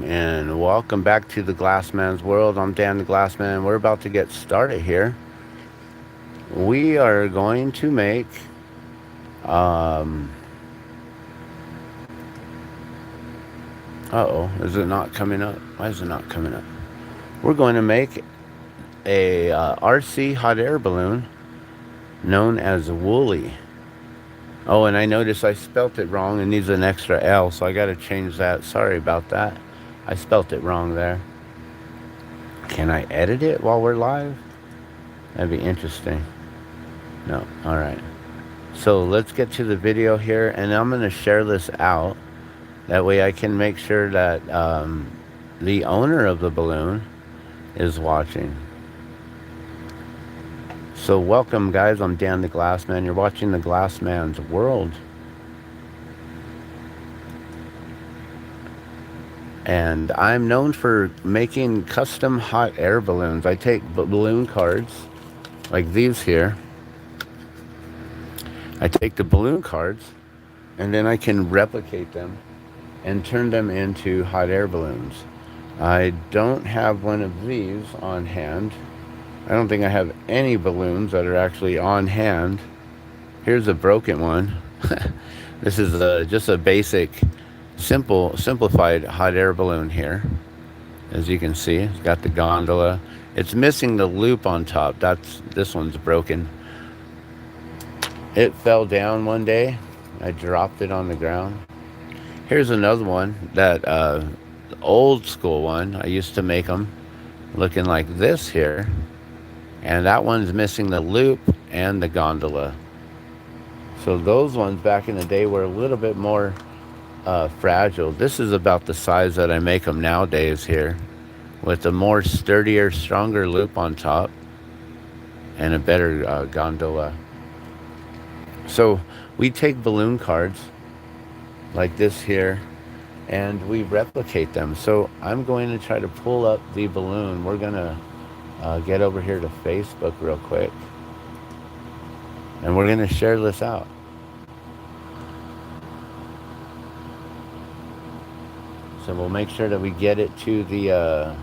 and welcome back to the Glassman's World. I'm Dan the Glassman. We're about to get started here. We are going to make um is it not coming up? Why is it not coming up? We're going to make a RC hot air balloon known as WOOLLEY. Oh, and I noticed I spelt it wrong. It needs an extra L, so I got to change that. Sorry about that. I spelt it wrong there. Can I edit it while we're live? That'd be interesting. No. All right. So let's get to the video here, and I'm going to share this out. That way I can make sure that the owner of the balloon is watching. So welcome, guys. I'm Dan the Glassman. You're watching the Glassman's World. And I'm known for making custom hot air balloons. I take balloon cards like these here. I take the balloon cards and then I can replicate them and turn them into hot air balloons. I don't have one of these on hand. I don't think I have any balloons that are actually on hand. Here's a broken one. This is just a basic, simplified hot air balloon here. As you can see, it's got the gondola. It's missing the loop on top. This one's broken. It fell down one day. I dropped it on the ground. Here's another one, that old school one. I used to make them looking like this here. And that one's missing the loop and the gondola. So those ones back in the day were a little bit more fragile. This is about the size that I make them nowadays here, with a more sturdier, stronger loop on top and a better gondola. So we take balloon cards like this here and we replicate them. So I'm going to try to pull up the balloon. We're going to get over here to Facebook real quick, and we're going to share this out. So we'll make sure that we get it to the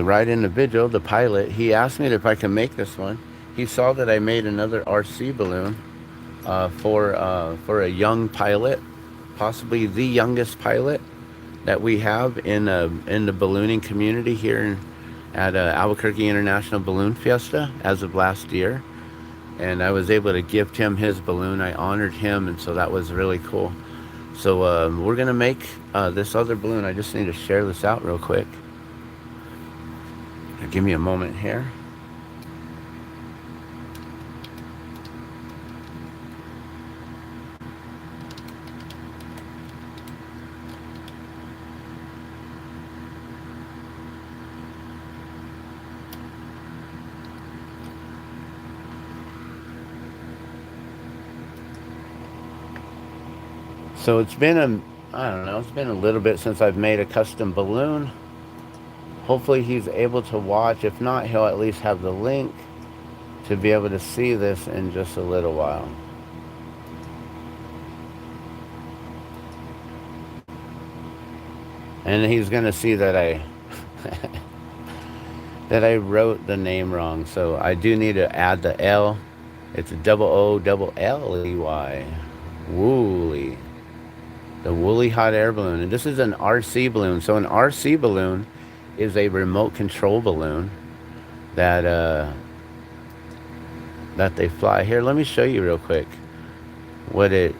right individual, the pilot. He asked me if I can make this one. He saw that I made another RC balloon for a young pilot, possibly the youngest pilot that we have in the ballooning community here at Albuquerque International Balloon Fiesta as of last year. And I was able to gift him his balloon. I honored him, and so that was really cool. So we're gonna make this other balloon. I just need to share this out real quick. Give me a moment here. So it's been it's been a little bit since I've made a custom balloon. Hopefully he's able to watch. If not, he'll at least have the link to be able to see this in just a little while. And he's going to see that I that I wrote the name wrong. So I do need to add the L. It's a WOOLLEY. WOOLLEY. The WOOLLEY hot air balloon. And this is an RC balloon. So an RC balloon is a remote control balloon that they fly. Here, let me show you real quick what it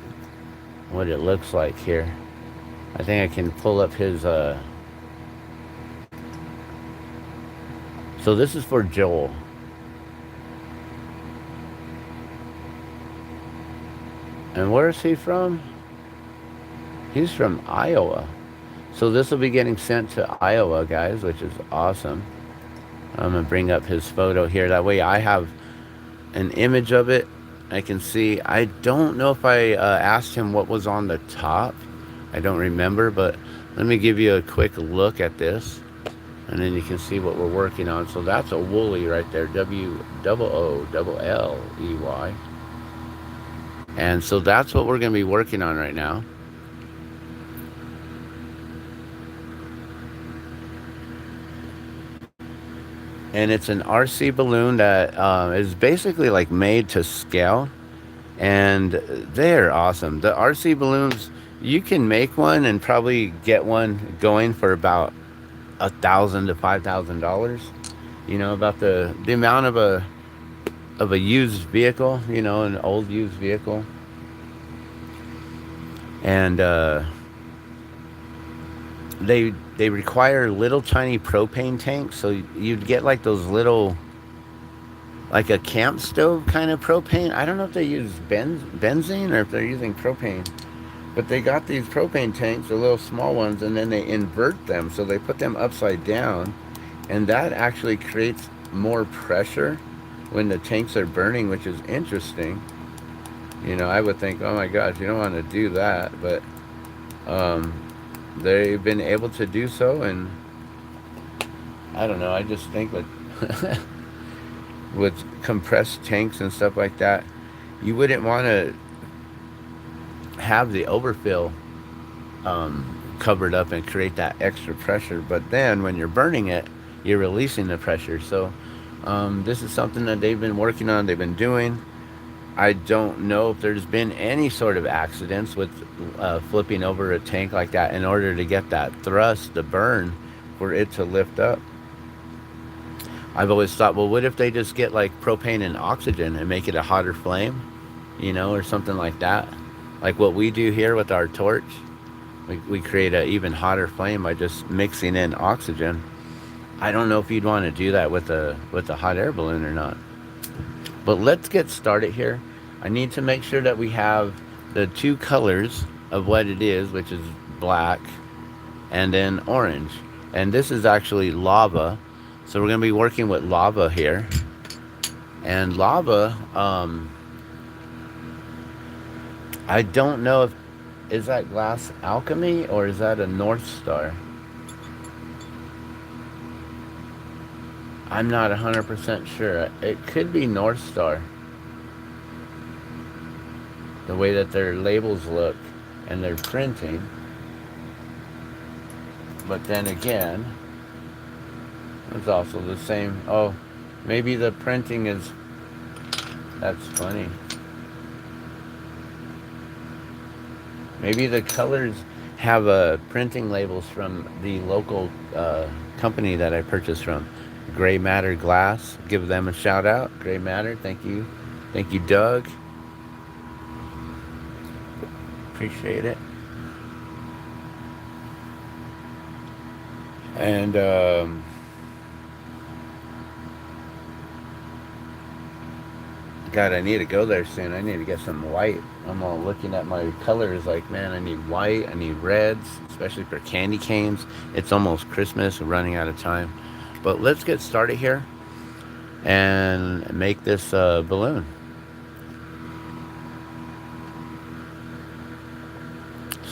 looks like here. I think I can pull up his so this is for Joel. And where is he from? He's from Iowa. So this will be getting sent to Iowa, guys, which is awesome. I'm going to bring up his photo here. That way I have an image of it. I can see. I don't know if I asked him what was on the top. I don't remember, but let me give you a quick look at this. And then you can see what we're working on. So that's a WOOLLEY right there. WOOLLEY. And so that's what we're going to be working on right now. and it's an RC balloon that is basically like made to scale, and they're awesome. The RC balloons, you can make one and probably get one going for about $1,000 to $5,000. You know, about the amount of a used vehicle, you know, an old used vehicle, and they require little tiny propane tanks, so you'd get like those little, like a camp stove kind of propane. I don't know if they use benzene or if they're using propane, but they got these propane tanks, the little small ones, and then they invert them, so they put them upside down, and that actually creates more pressure when the tanks are burning, which is interesting. You know, I would think, oh my gosh, you don't want to do that, but um, they've been able to do so, and I don't know. I just think with with compressed tanks and stuff like that, you wouldn't want to have the overfill covered up and create that extra pressure. But then when you're burning it, you're releasing the pressure. So this is something that they've been working on. They've been doing. I don't know if there's been any sort of accidents with flipping over a tank like that in order to get that thrust, the burn, for it to lift up. I've always thought, well, what if they just get like propane and oxygen and make it a hotter flame, you know, or something like that? Like what we do here with our torch. We create an even hotter flame by just mixing in oxygen. I don't know if you'd want to do that with a hot air balloon or not. But let's get started here. I need to make sure that we have the two colors of what it is, which is black and then orange. And this is actually lava. So we're going to be working with lava here. And lava, I don't know if, is that glass alchemy or is that a North Star? I'm not 100% sure. It could be North Star. The way that their labels look and their printing. But then again, it's also the same. Oh, maybe the printing is, that's funny. Maybe the colors have printing labels from the local company that I purchased from. Gray Matter Glass. Give them a shout out. Gray Matter, thank you. Thank you, Doug. Appreciate it. And God, I need to go there soon. I need to get some white. I'm all looking at my colors like, man, I need white, I need reds, especially for candy canes. It's almost Christmas. We're running out of time. But let's get started here and make this balloon.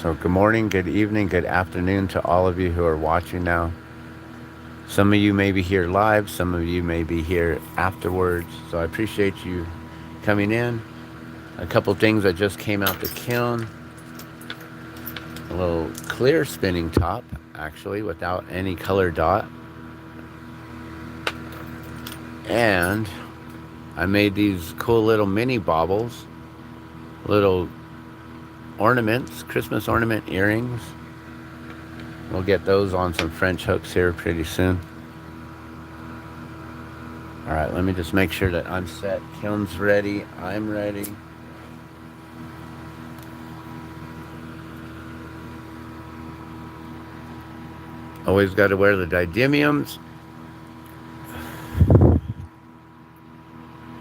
So good morning, good evening, good afternoon to all of you who are watching now. Some of you may be here live, some of you may be here afterwards. So I appreciate you coming in. A couple things that just came out the kiln. A little clear spinning top, actually, without any color dot. And I made these cool little mini baubles, little ornaments, Christmas ornament earrings. We'll get those on some French hooks here pretty soon. All right, let me just make sure that I'm set. Kiln's ready. I'm ready. Always got to wear the didymiums.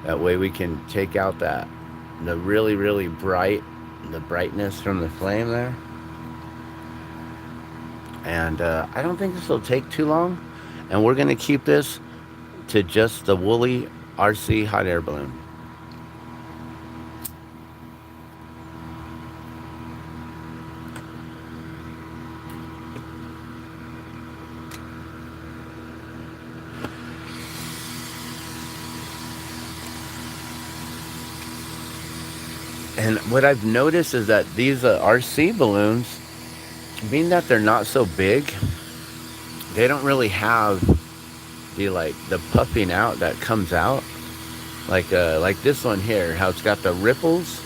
That way we can take out the really, really bright, the brightness from the flame there. And I don't think this will take too long. And we're going to keep this to just the WOOLLEY RC hot air balloon. And what I've noticed is that these RC balloons, being that they're not so big, they don't really have the puffing out that comes out, like this one here, how it's got the ripples.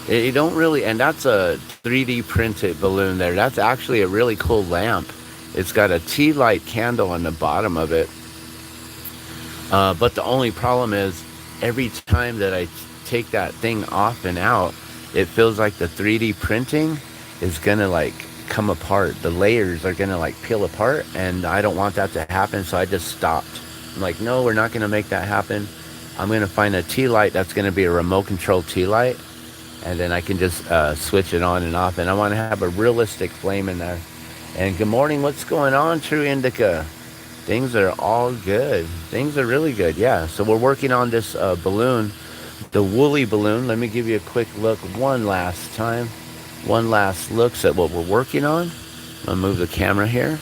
You don't really, and that's a 3D printed balloon there. That's actually a really cool lamp. It's got a tea light candle on the bottom of it. But the only problem is every time that I take that thing off and out, it feels like the 3D printing is gonna like come apart. The layers are gonna like peel apart, and I don't want that to happen. So I just stopped. I'm like, no, we're not gonna make that happen. I'm gonna find a tea light that's gonna be a remote control tea light, and then I can just switch it on and off. And I want to have a realistic flame in there. And good morning, what's going on, True Indica? Things are all good. Things are really good, yeah. So we're working on this balloon, the woolly balloon. Let me give you a quick look one last time. One last look at what we're working on. I'm going to move the camera here.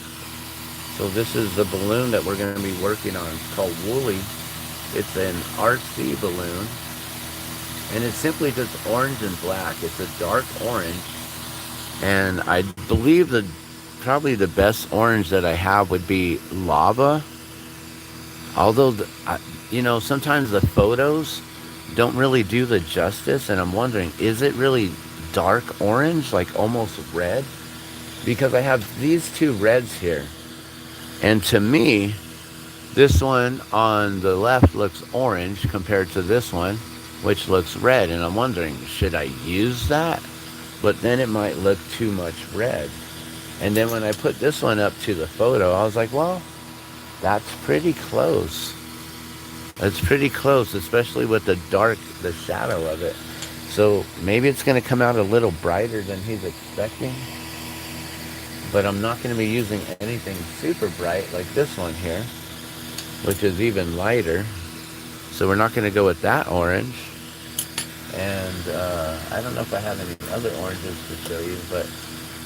So this is the balloon that we're going to be working on. It's called Woolly. It's an RC balloon. And it's simply just orange and black. It's a dark orange. And I believe that probably the best orange that I have would be lava. Although, sometimes the photos don't really do the justice. And I'm wondering, is it really dark orange, like almost red? Because I have these two reds here. And to me, this one on the left looks orange compared to this one, which looks red. And I'm wondering, should I use that? But then it might look too much red. And then when I put this one up to the photo, I was like, well, that's pretty close. It's pretty close, especially with the shadow of it. So maybe it's going to come out a little brighter than he's expecting. But I'm not going to be using anything super bright like this one here, which is even lighter. So we're not going to go with that orange. And I don't know if I have any other oranges to show you, but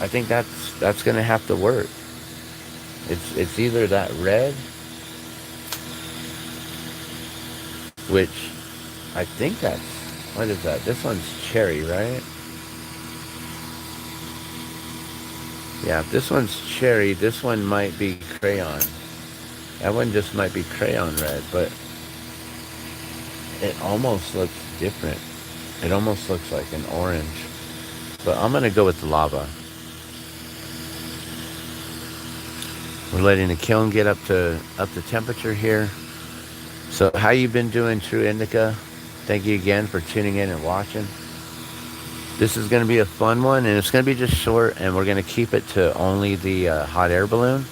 I think that's going to have to work. It's either that red, which I think that's, what is that? This one's cherry, right? Yeah, if this one's cherry, this one might be crayon. That one just might be crayon red, but it almost looks different. It almost looks like an orange. But I'm going to go with the lava. We're letting the kiln get up to temperature here. So how you been doing, True Indica? Thank you again for tuning in and watching. This is going to be a fun one, and it's going to be just short, and we're going to keep it to only the hot air balloon.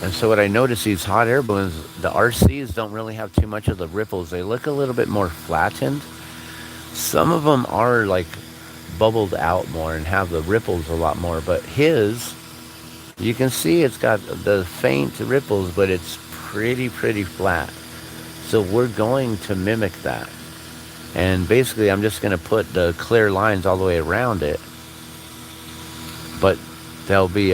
And so what I noticed, these hot air balloons, the RCs don't really have too much of the ripples. They look a little bit more flattened. Some of them are like bubbled out more and have the ripples a lot more. But his, you can see it's got the faint ripples, but it's pretty flat. So we're going to mimic that. And basically I'm just going to put the clear lines all the way around it. But they'll be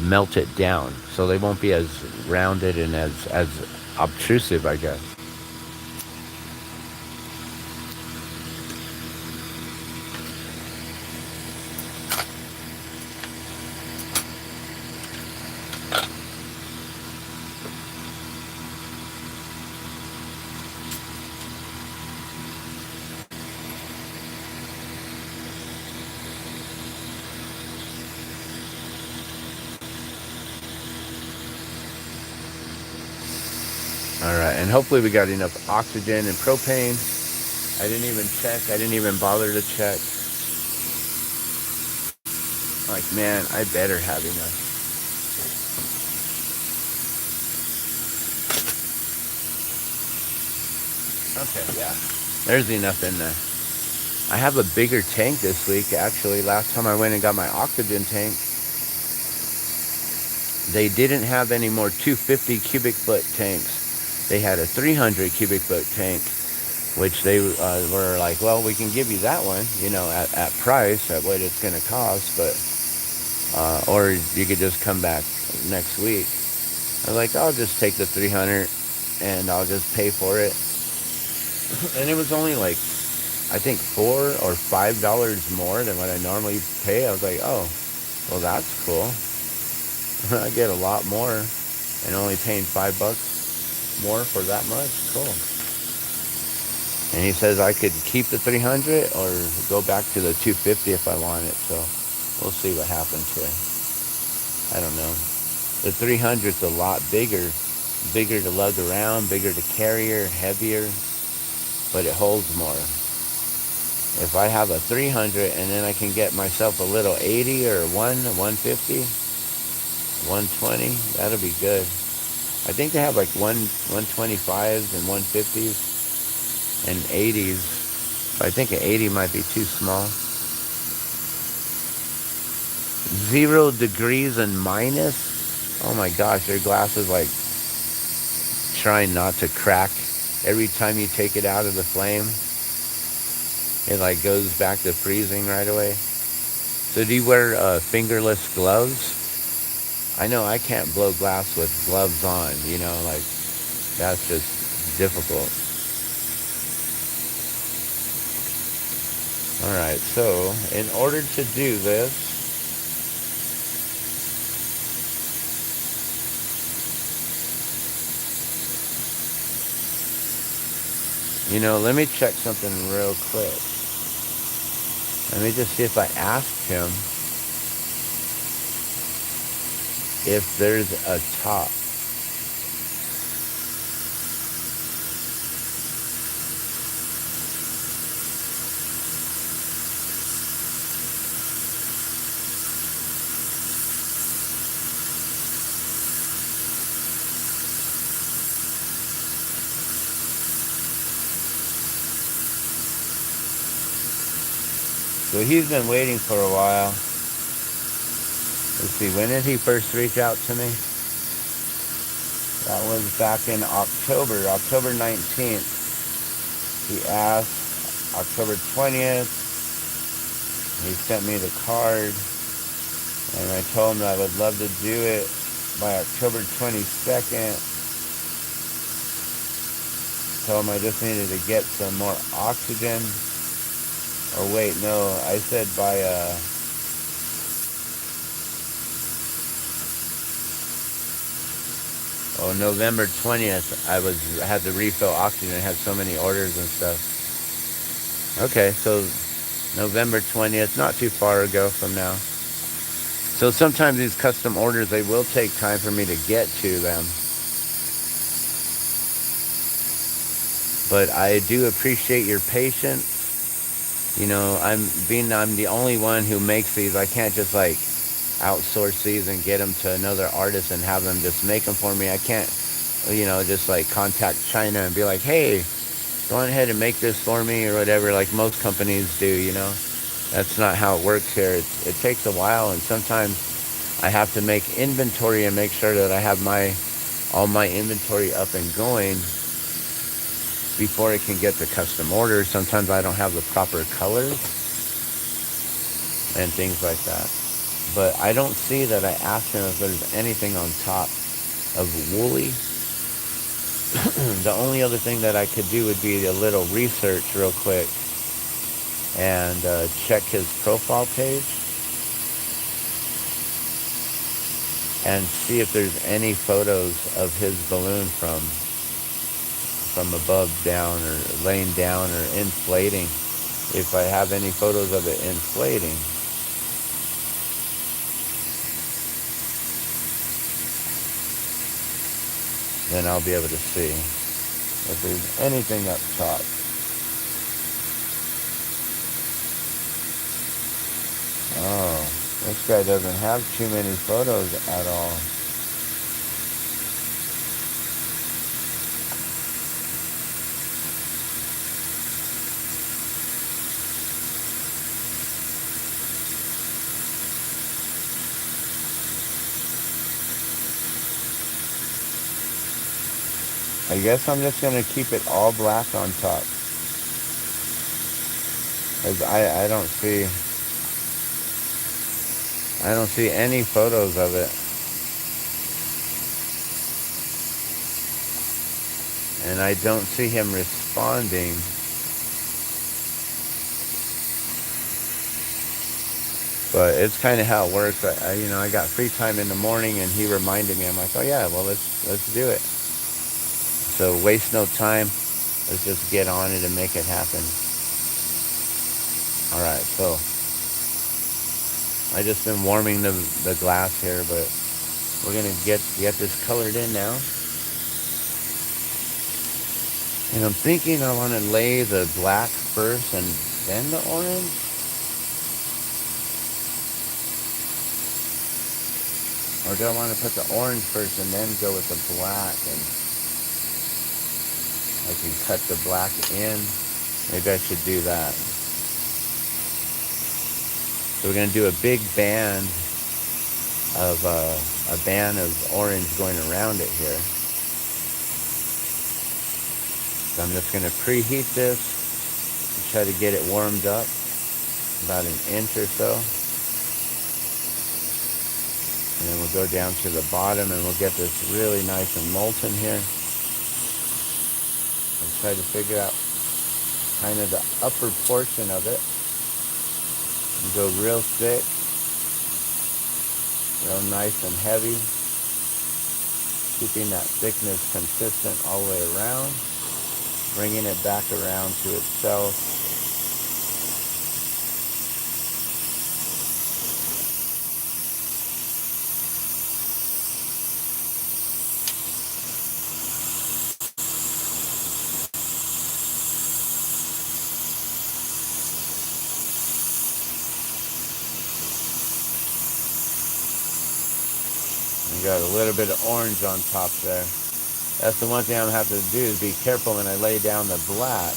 melted down. So they won't be as rounded and as obtrusive, I guess. Alright, and hopefully we got enough oxygen and propane. I didn't even check. I didn't even bother to check. Like, man, I better have enough. Okay, yeah. There's enough in there. I have a bigger tank this week, actually. Last time I went and got my oxygen tank, they didn't have any more 250 cubic foot tanks. They had a 300 cubic foot tank, which they were like, well, we can give you that one, at price, at what it's going to cost, but, or you could just come back next week. I was like, I'll just take the 300 and I'll just pay for it. And it was only like, I think $4 or $5 more than what I normally pay. I was like, oh, Well, that's cool. I get a lot more and only paying $5 more for that much. Cool. And he says I could keep the 300 or go back to the 250 if I want it. So we'll see what happens here. I don't know. The 300's a lot bigger. Bigger to lug around, bigger to carry, heavier, but it holds more. If I have a 300 and then I can get myself a little 80 or 150, 120, that'll be good. I think they have like 125s and 150s and 80s. But I think an 80 might be too small. 0 degrees and minus. Oh my gosh, your glass is like trying not to crack. Every time you take it out of the flame, it like goes back to freezing right away. So do you wear fingerless gloves? I know I can't blow glass with gloves on, like that's just difficult. Alright, so in order to do this, let me check something real quick. Let me just see if I asked him if there's a top. So he's been waiting for a while. Let's see, when did he first reach out to me? That was back in October 19th. He asked October 20th. He sent me the card. And I told him that I would love to do it by October 22nd. Told him I just needed to get some more oxygen. Or wait, no, I said by November 20th, I had to refill oxygen. I had so many orders and stuff. Okay, so November 20th, not too far ago from now. So sometimes these custom orders, they will take time for me to get to them. But I do appreciate your patience. I'm the only one who makes these. I can't just like outsource these and get them to another artist and have them just make them for me. I can't, just like contact China and be like, hey, go on ahead and make this for me or whatever, like most companies do, That's not how it works here. It takes a while, and sometimes I have to make inventory and make sure that I have all my inventory up and going before I can get the custom orders. Sometimes I don't have the proper colors and things like that. But I don't see that I asked him if there's anything on top of WOOLLEY. The only other thing that I could do would be a little research real quick and check his profile page and see if there's any photos of his balloon from above down or laying down or inflating. If I have any photos of it inflating, then I'll be able to see if there's anything up top. Oh, this guy doesn't have too many photos at all. I guess I'm just going to keep it all black on top. Because I don't see any photos of it. And I don't see him responding. But it's kind of how it works. You know, I got free time in the morning, and he reminded me. I'm like, oh yeah, well let's do it. So waste no time. Let's just get on it and make it happen. All right, so I just been warming the glass here, but we're gonna get this colored in now. And I'm thinking I want to lay the black first and then the orange. Or do I want to put the orange first and then go with the black, and I can cut the black in? Maybe I should do that. So we're going to do a big band of a band of orange going around it here. So I'm just going to preheat this and try to get it warmed up about an inch or so. And then we'll go down to the bottom and we'll get this really nice and molten here. And try to figure out kind of the upper portion of it. And go real thick, real nice and heavy. Keeping that thickness consistent all the way around. Bringing it back around to itself. And got a little bit of orange on top there. That's the one thing I'm going to have to do, is be careful when I lay down the black.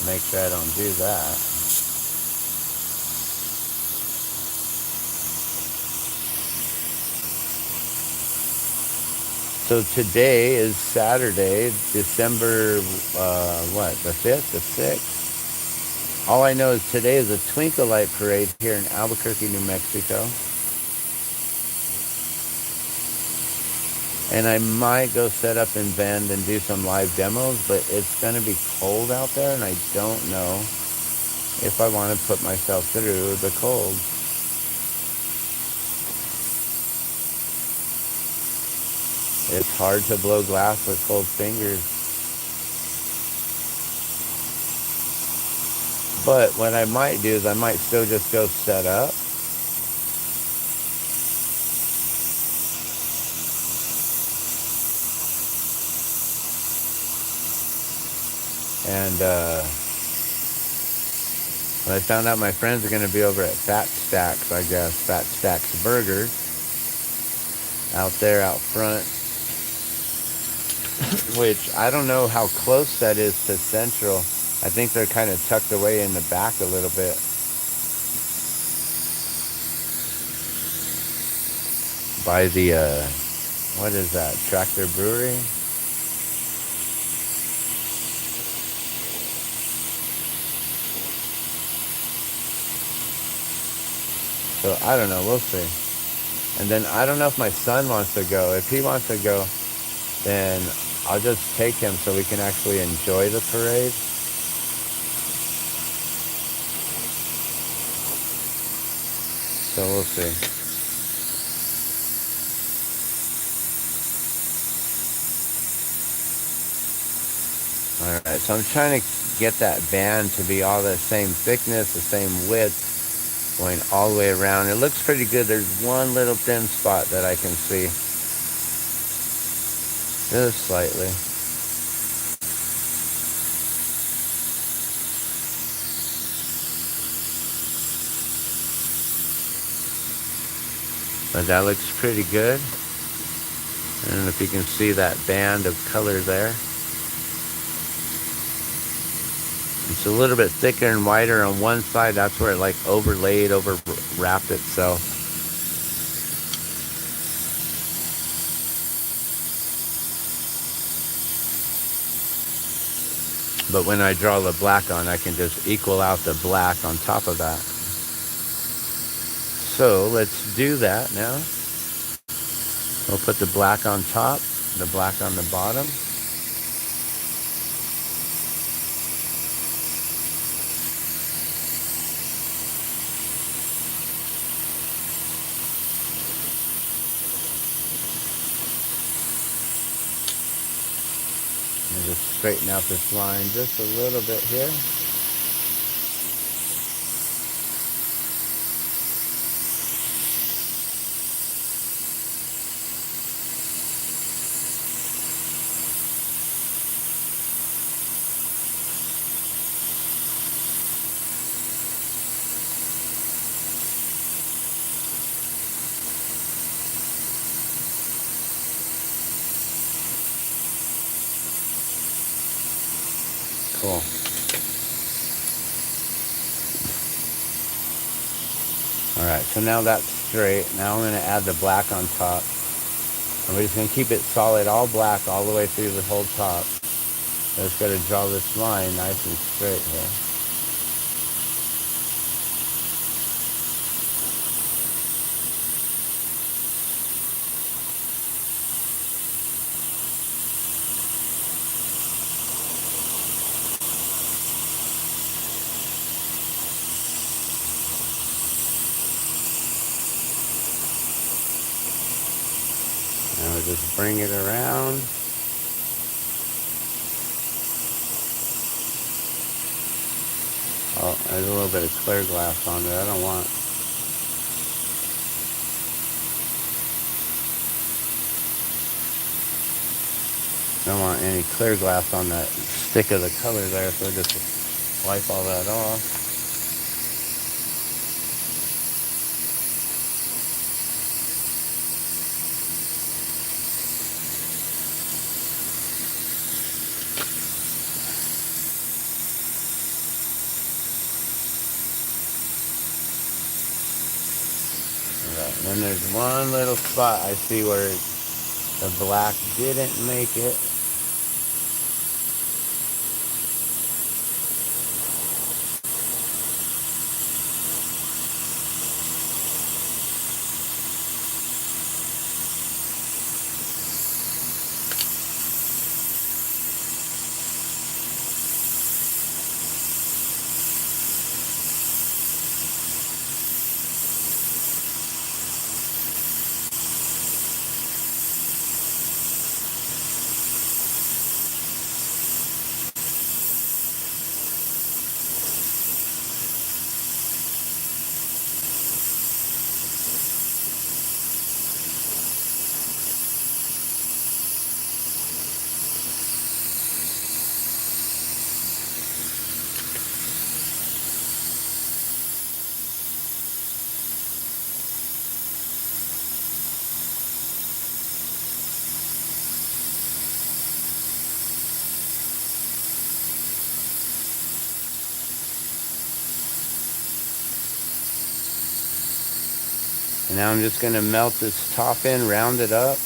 Make sure I don't do that. So today is Saturday, December, the 5th, the 6th? All I know is today is a Twinkle Light Parade here in Albuquerque, New Mexico. And I might go set up in Bend and do some live demos, but it's going to be cold out there, and I don't know if I want to put myself through the cold. It's hard to blow glass with cold fingers. But what I might do is I might still just go set up. And when I found out my friends are going to be over at Fat Stacks, I guess, Fat Stacks Burgers, out there out front, which I don't know how close that is to Central. I think they're kind of tucked away in the back a little bit. By the, what is that, Tractor Brewery? So I don't know, we'll see. And then I don't know if my son wants to go. If he wants to go, then I'll just take him so we can actually enjoy the parade. So we'll see. Alright, so I'm trying to get that band to be all the same thickness, the same width, going all the way around. It looks pretty good. There's one little thin spot that I can see. Just slightly. But that looks pretty good. I don't know if you can see that band of color there. It's a little bit thicker and wider on one side. That's where it like overwrapped itself. But when I draw the black on, I can just equal out the black on top of that. So let's do that now. We'll put the black on top, the black on the bottom. straighten out this line just a little bit here. Cool. Alright, so now that's straight. Now I'm going to add the black on top. And we're just going to keep it solid, all black, all the way through the whole top. I just got to draw this line nice and straight here. And we'll just bring it around. Oh, there's a little bit of clear glass on there. I don't want any clear glass on that stick of the color there, so just wipe all that off. Alright, and then there's one little spot I see where the black didn't make it. And now I'm just going to melt this top in, round it up.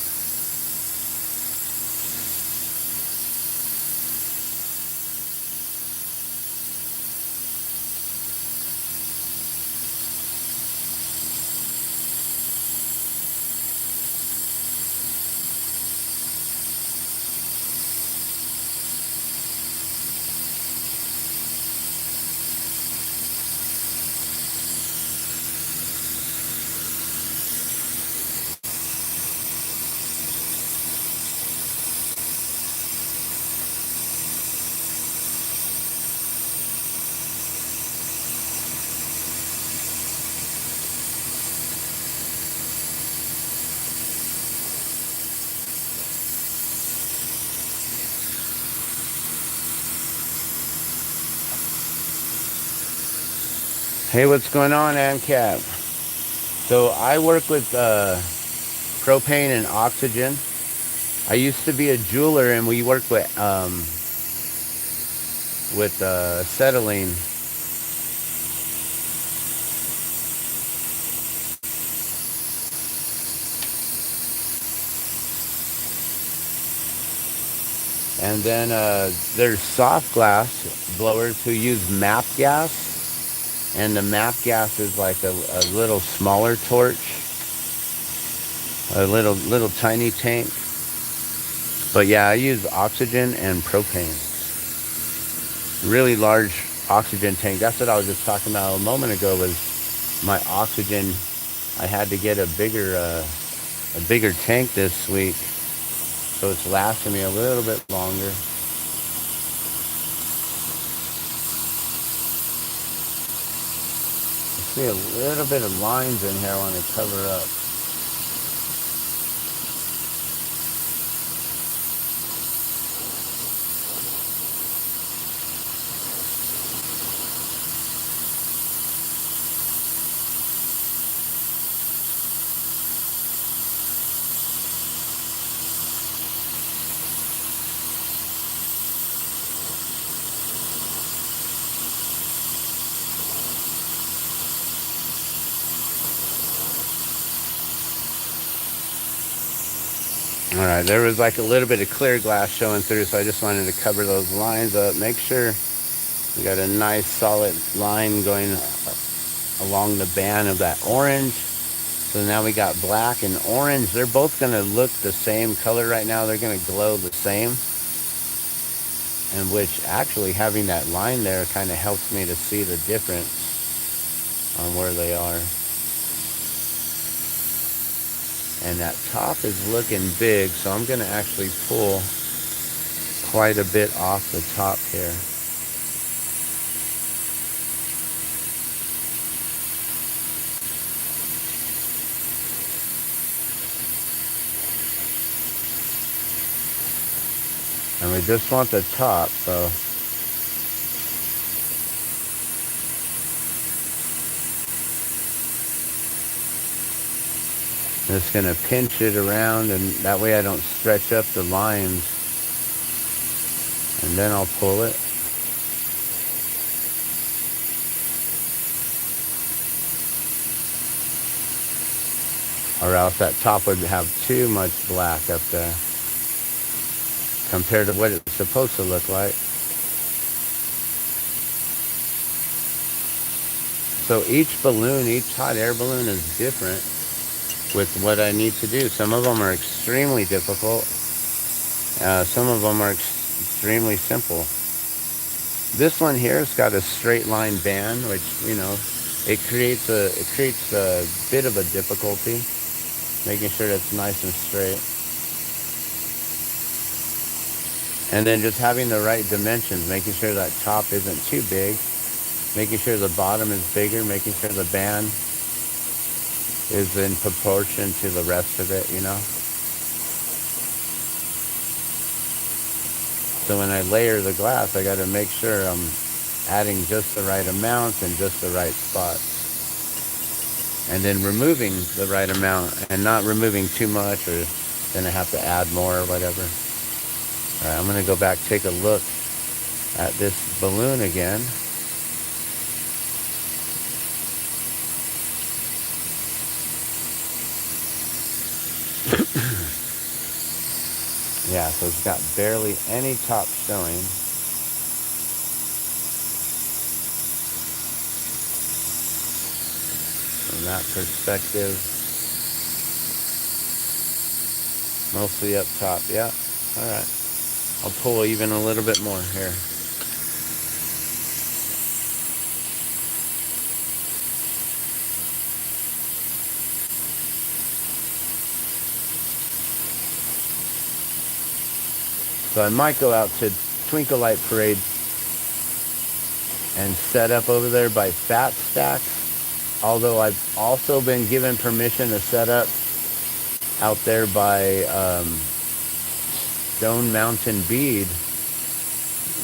Hey, what's going on, AMCAP? So I work with propane and oxygen. I used to be a jeweler, and we work with acetylene. And then there's soft glass blowers who use MAP gas. And the MAP gas is like a little smaller torch, a little tiny tank. But yeah, I use oxygen and propane. Really large oxygen tank. That's what I was just talking about a moment ago, was my oxygen. I had to get a bigger tank this week, so it's lasting me a little bit longer. see a little bit of lines in here I want to cover up. Alright, there was like a little bit of clear glass showing through, so I just wanted to cover those lines up. Make sure we got a nice solid line going along the band of that orange. So now we got black and orange. They're both going to look the same color right now. They're going to glow the same. And which actually having that line there kind of helps me to see the difference on where they are. And that top is looking big, so I'm going to actually pull quite a bit off the top here. And we just want the top, so I'm just going to pinch it around, and that way I don't stretch up the lines. And then I'll pull it. Or else that top would have too much black up there compared to what it's supposed to look like. So each balloon, each hot air balloon is different with what I need to do. Some of them are extremely difficult. Some of them are extremely simple. This one here has got a straight line band, which, you know, it creates a bit of a difficulty, making sure that's nice and straight. And then just having the right dimensions, making sure that top isn't too big, making sure the bottom is bigger, making sure the band is in proportion to the rest of it, you know. So when I layer the glass, I got to make sure I'm adding just the right amount and just the right spots. And then removing the right amount and not removing too much, or then I have to add more or whatever. All right, I'm going to go back, take a look at this balloon again. Yeah, so it's got barely any top showing. From that perspective, mostly up top. Yeah, all right. I'll pull even a little bit more here. So I might go out to Twinkle Light Parade and set up over there by Fat Stacks. Although I've also been given permission to set up out there by Stone Mountain Bead.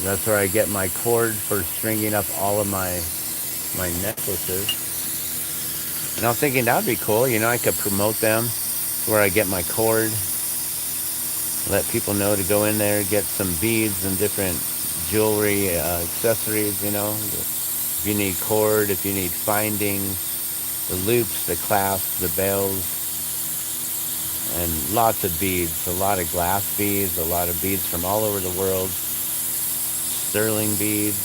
That's where I get my cord for stringing up all of my necklaces. And I was thinking that'd be cool. You know, I could promote them where I get my cord. Let people know to go in there, get some beads and different jewelry, accessories, you know. If you need cord, if you need findings, the loops, the clasps, the bells, and lots of beads, a lot of glass beads, a lot of beads from all over the world, sterling beads,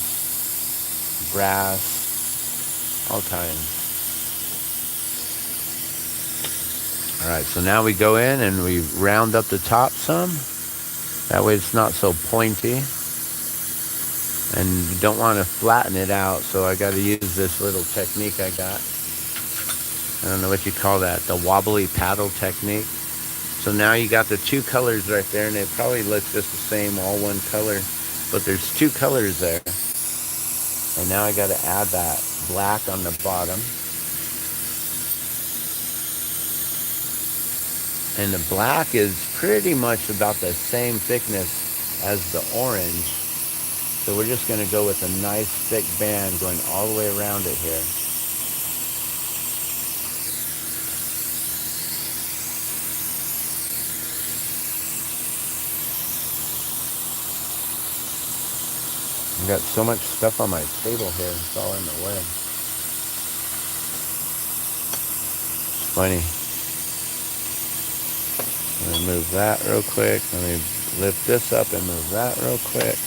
brass, all kinds. All right, so now we go in and we round up the top some. That way it's not so pointy. And you don't want to flatten it out, so I got to use this little technique I got. I don't know what you call that, the wobbly paddle technique. So now you got the two colors right there, and it probably looks just the same, all one color. But there's two colors there. And now I got to add that black on the bottom. And the black is pretty much about the same thickness as the orange. So we're just going to go with a nice thick band going all the way around it here. I've got so much stuff on my table here, it's all in the way. It's funny. Let me move that real quick. Let me lift this up and move that real quick.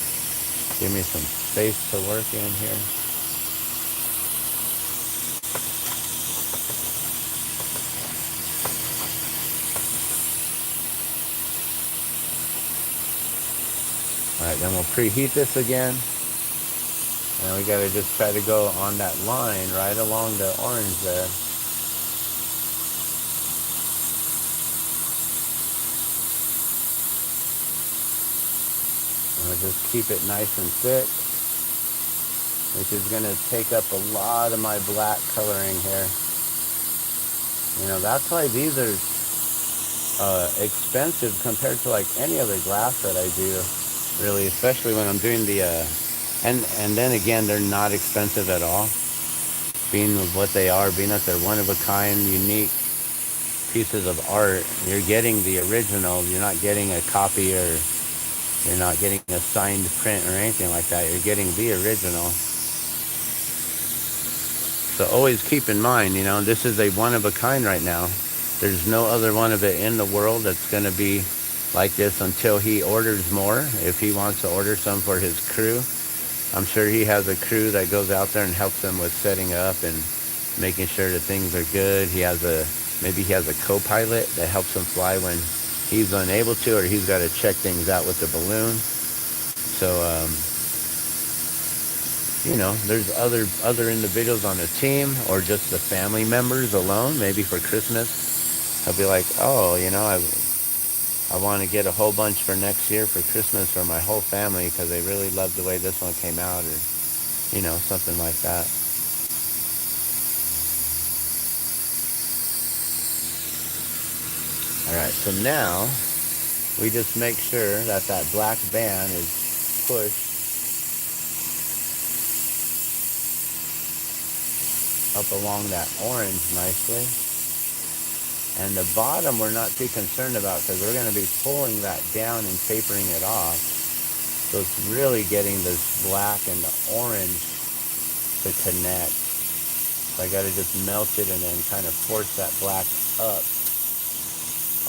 Give me some space to work in here. Alright, then we'll preheat this again. And we gotta just try to go on that line right along the orange there. And we'll just keep it nice and thick, which is gonna take up a lot of my black coloring here. You know, that's why these are expensive compared to like any other glass that I do, really, especially when I'm doing the and then again, they're not expensive at all, being what they are, being that they're one of a kind, unique pieces of art. You're getting the original. You're not getting a copy, or you're not getting a signed print or anything like that. You're getting the original. So always keep in mind, you know, this is a one of a kind right now. There's no other one of it in the world that's going to be like this until he orders more. If he wants to order some for his crew, I'm sure he has a crew that goes out there and helps them with setting up and making sure that things are good. Maybe he has a co-pilot that helps him fly when he's unable to, or he's got to check things out with the balloon. So, you know, there's other individuals on the team, or just the family members alone. Maybe for Christmas, he'll be like, oh, you know, I want to get a whole bunch for next year for Christmas for my whole family because they really loved the way this one came out, or, you know, something like that. All right, so now we just make sure that that black band is pushed up along that orange nicely. And the bottom we're not too concerned about because we're going to be pulling that down and tapering it off. So it's really getting this black and the orange to connect. So I got to just melt it and then kind of force that black up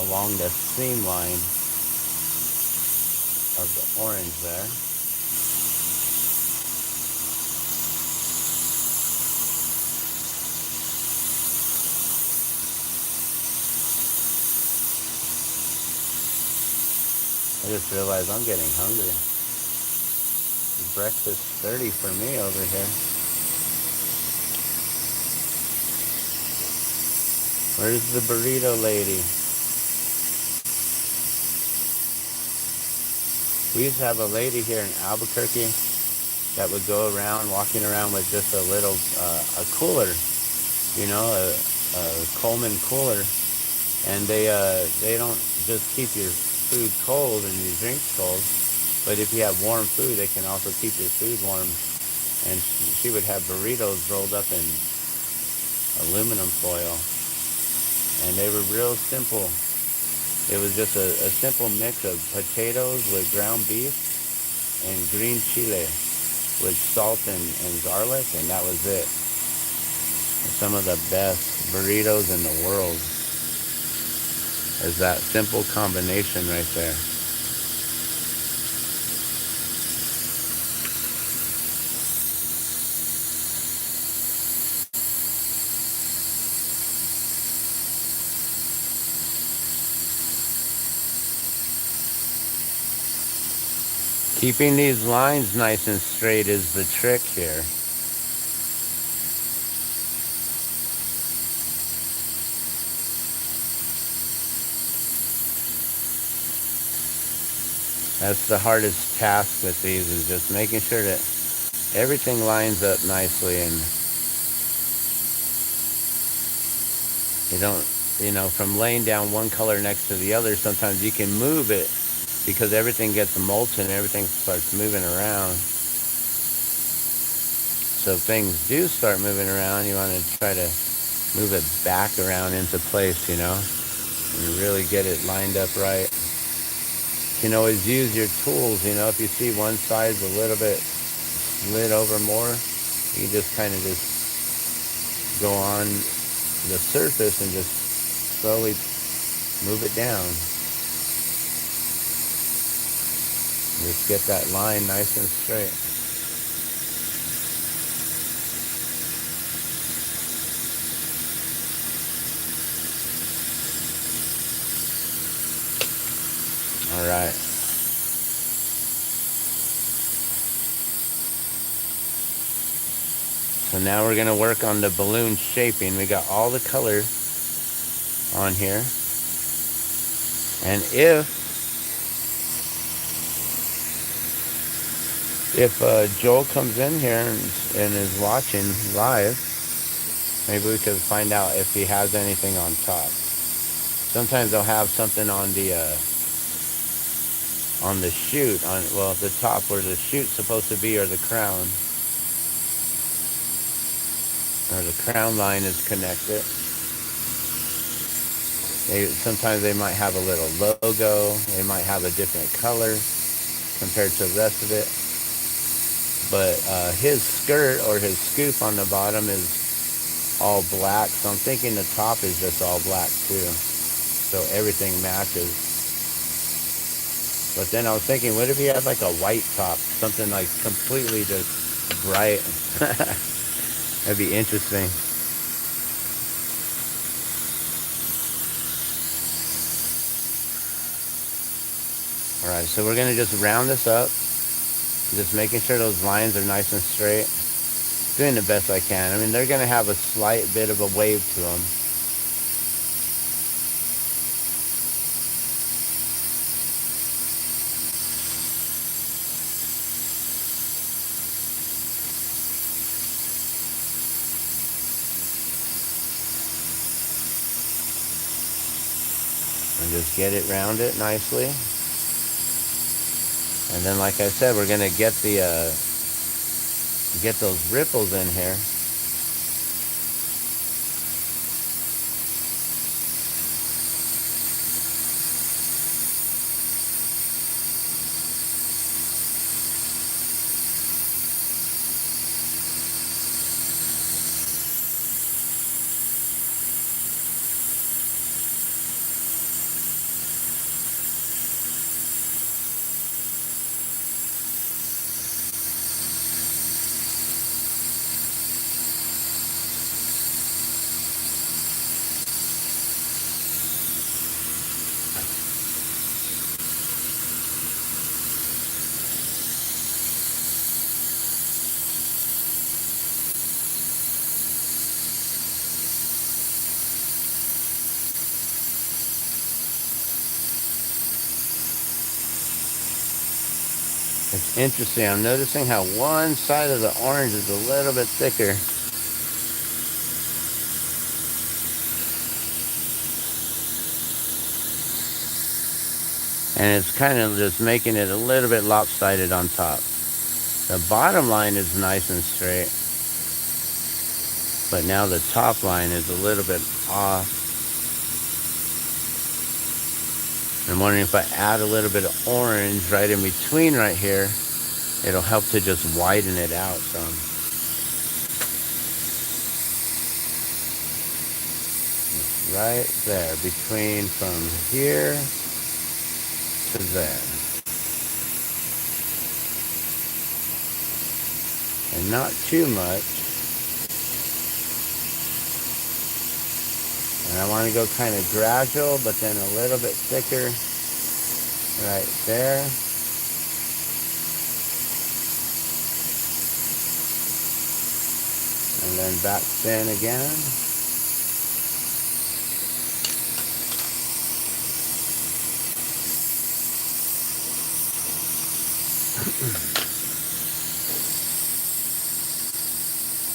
along the seam line of the orange there. I just realized I'm getting hungry. Breakfast 30 for me over here. Where's the burrito lady? We used to have a lady here in Albuquerque that would go around, walking around with just a little, a cooler, you know, a Coleman cooler. And they don't just keep your food cold and your drinks cold, but if you have warm food, they can also keep your food warm. And she would have burritos rolled up in aluminum foil, and they were real simple. It was just a simple mix of potatoes with ground beef and green chile with salt and garlic, and that was it. Some of the best burritos in the world is that simple combination right there. Keeping these lines nice and straight is the trick here. That's the hardest task with these, is just making sure that everything lines up nicely and you don't you know, from laying down one color next to the other, sometimes you can move it because everything gets molten, everything starts moving around. So if things do start moving around, you want to try to move it back around into place, you know, and really get it lined up right. You can always use your tools, you know, if you see one side's a little bit slid over more, you can just kind of just go on the surface and just slowly move it down. Just get that line nice and straight. All right. So now we're going to work on the balloon shaping. We got all the color on here. And if Joel comes in here and is watching live, maybe we could find out if he has anything on top. Sometimes they'll have something on the chute, on, well, the top where the chute's supposed to be, or the crown, or the crown line is connected. Sometimes they might have a little logo. They might have a different color compared to the rest of it. But his skirt or his scoop on the bottom is all black, so I'm thinking the top is just all black too, so everything matches. But then I was thinking, what if he had like a white top, something like completely just bright? That'd be interesting. All right, so we're gonna just round this up, just making sure those lines are nice and straight. Doing the best I can. I mean, they're gonna have a slight bit of a wave to them. And just get it rounded nicely. And then, like I said, we're gonna get get those ripples in here. It's interesting. I'm noticing how one side of the orange is a little bit thicker. And it's kind of just making it a little bit lopsided on top. The bottom line is nice and straight, but now the top line is a little bit off. I'm wondering if I add a little bit of orange right in between right here, it'll help to just widen it out some. Right there, between from here to there. And not too much. And I want to go kind of gradual, but then a little bit thicker right there. And then back thin again.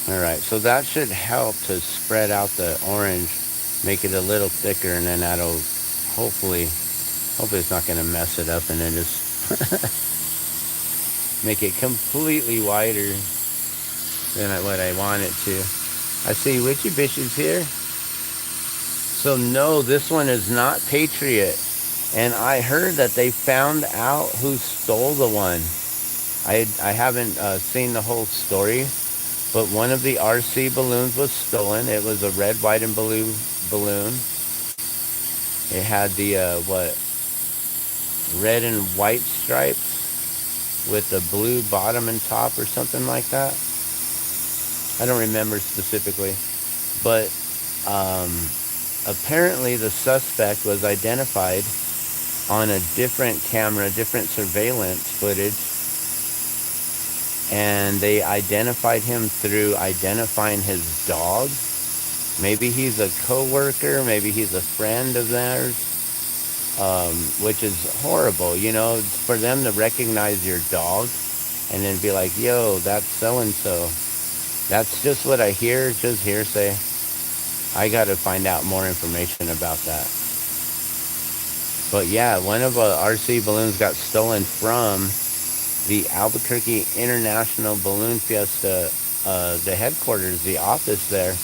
All right, so that should help to spread out the orange make it a little thicker, and then that'll hopefully it's not going to mess it up, and then just make it completely wider than what I want it to. I see Witchy Bitches here. So no, this one is not Patriot. And I heard that they found out who stole the one. I haven't seen the whole story, but one of the RC balloons was stolen. It was a red, white, and blue balloon. It had the red and white stripes with the blue bottom and top or something like that. I don't remember specifically, but apparently the suspect was identified on a different camera, different surveillance footage, and they identified him through identifying his dog. Maybe he's a coworker, maybe he's a friend of theirs, which is horrible, you know, for them to recognize your dog and then be like, yo, that's so-and-so. That's just what I hear, just hearsay. I got to find out more information about that. But yeah, one of RC balloons got stolen from the Albuquerque International Balloon Fiesta, the headquarters, the office there.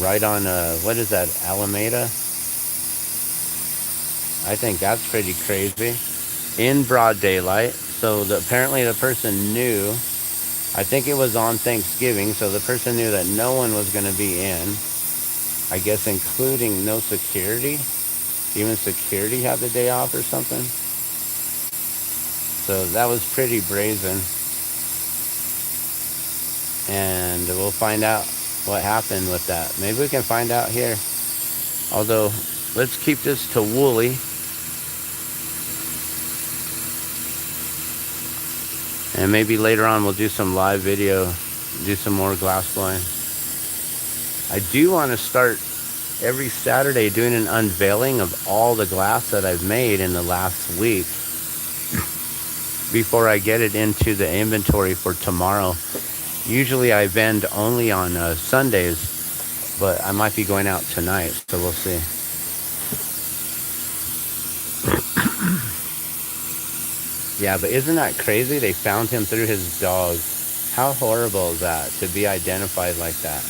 Right on, what is that, Alameda? I think that's pretty crazy. In broad daylight. So apparently the person knew, I think it was on Thanksgiving, so the person knew that no one was going to be in. I guess including no security. Even security had the day off or something. So that was pretty brazen. And we'll find out what happened with that. Maybe we can find out here. Although, let's keep this to Woolly. And maybe later on we'll do some live video, do some more glass blowing. I do want to start every Saturday doing an unveiling of all the glass that I've made in the last week before I get it into the inventory for tomorrow. Usually I vend only on Sundays, but I might be going out tonight, so we'll see. Yeah, but isn't that crazy? They found him through his dog. How horrible is that, to be identified like that?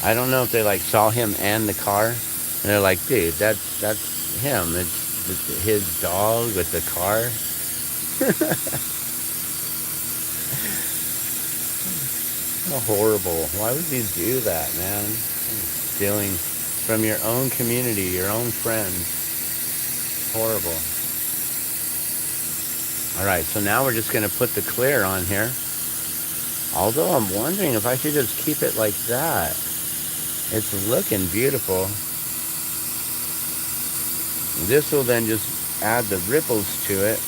I don't know if they like saw him and the car, and they're like, dude, that's him. It's his dog with the car. How horrible. Why would you do that, man? Stealing from your own community, your own friends. Horrible. Alright, so now we're just going to put the clear on here. Although I'm wondering if I should just keep it like that. It's looking beautiful. This will then just add the ripples to it.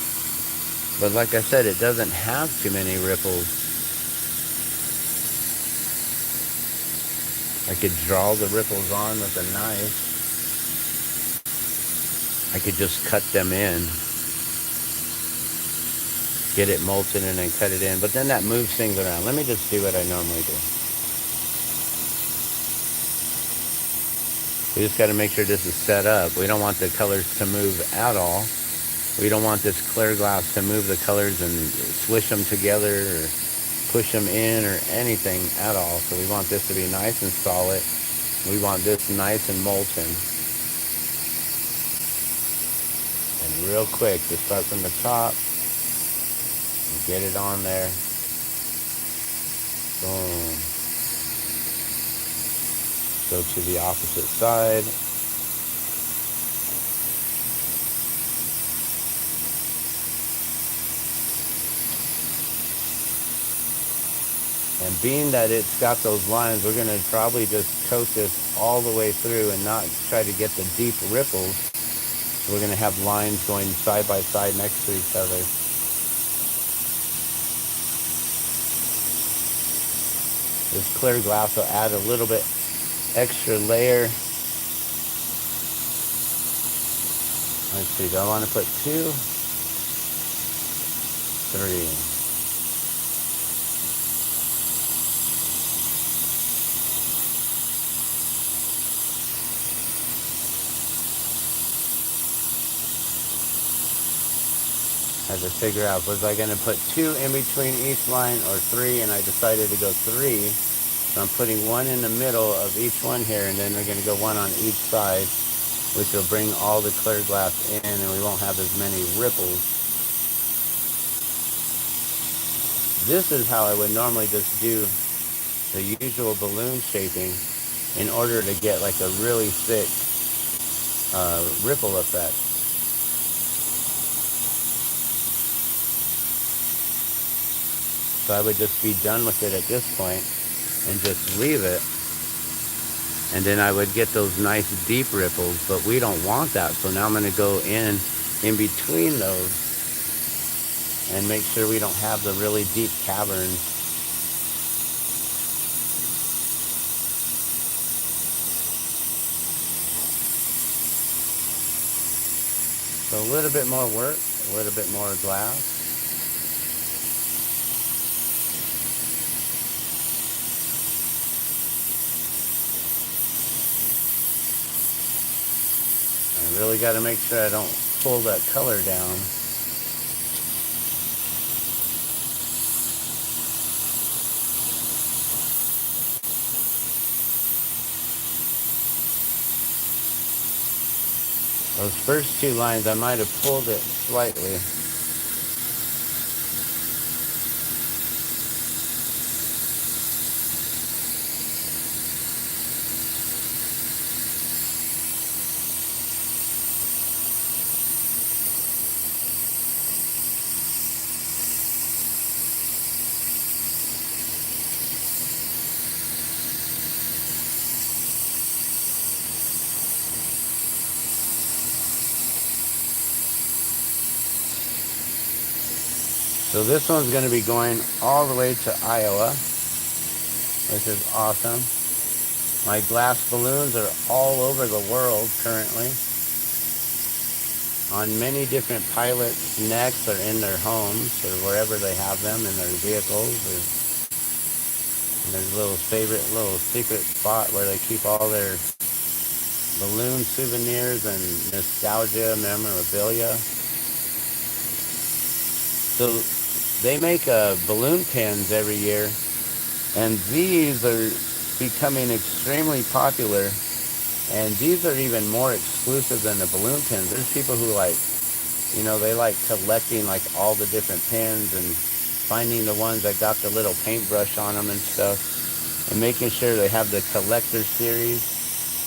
But like I said, it doesn't have too many ripples. I could draw the ripples on with a knife. I could just cut them in. Get it molten and then cut it in. But then that moves things around. Let me just do what I normally do. We just got to make sure this is set up. We don't want the colors to move at all. We don't want this clear glass to move the colors and swish them together or push them in or anything at all. So we want this to be nice and solid. We want this nice and molten. And real quick, just start from the top and get it on there. Boom. Go to the opposite side. And being that it's got those lines, we're going to probably just coat this all the way through and not try to get the deep ripples. We're going to have lines going side by side next to each other. This clear glass will add a little bit extra layer. Let's see, do I want to put 2? 3. Had to figure out, was I going to put 2 in between each line or 3, and I decided to go 3. So I'm putting 1 in the middle of each one here, and then we're going to go 1 on each side, which will bring all the clear glass in, and we won't have as many ripples. This is how I would normally just do the usual balloon shaping in order to get like a really thick ripple effect. So I would just be done with it at this point and just leave it. And then I would get those nice deep ripples, but we don't want that. So now I'm going to go in between those and make sure we don't have the really deep caverns. So a little bit more work, a little bit more glass. I really got to make sure I don't pull that color down. Those first 2 lines, I might have pulled it slightly. So this one's going to be going all the way to Iowa, which is awesome. My glass balloons are all over the world currently, on many different pilots' necks or in their homes or wherever they have them, in their vehicles, or in their little favorite little secret spot where they keep all their balloon souvenirs and nostalgia memorabilia. So they make balloon pins every year, and these are becoming extremely popular, and these are even more exclusive than the balloon pins. There's people who they like collecting like all the different pins and finding the ones that got the little paintbrush on them and stuff, and making sure they have the collector series.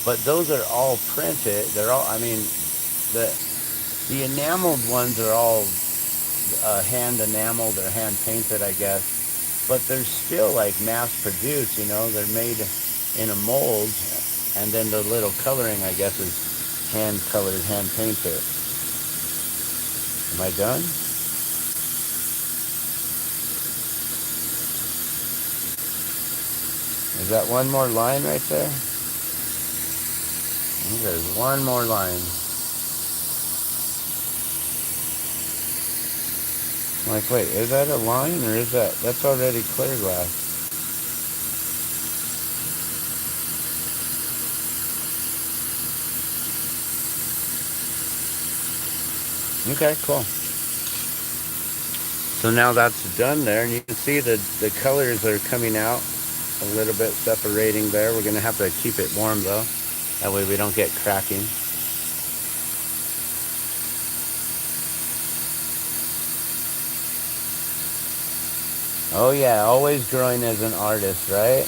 But those are all printed. They're all, the enameled ones are all hand enameled or hand painted, I guess, but they're still like mass produced. They're made in a mold, and then the little coloring, I guess, is hand colored, hand painted. Am I done? Is that one more line right there? I think there's one more line. I'm like, wait, is that a line or is that's already clear glass? Okay, cool. So now that's done there, and you can see the colors are coming out a little bit, separating there. We're going to have to keep it warm though. That way we don't get cracking. Oh yeah, always growing as an artist, right?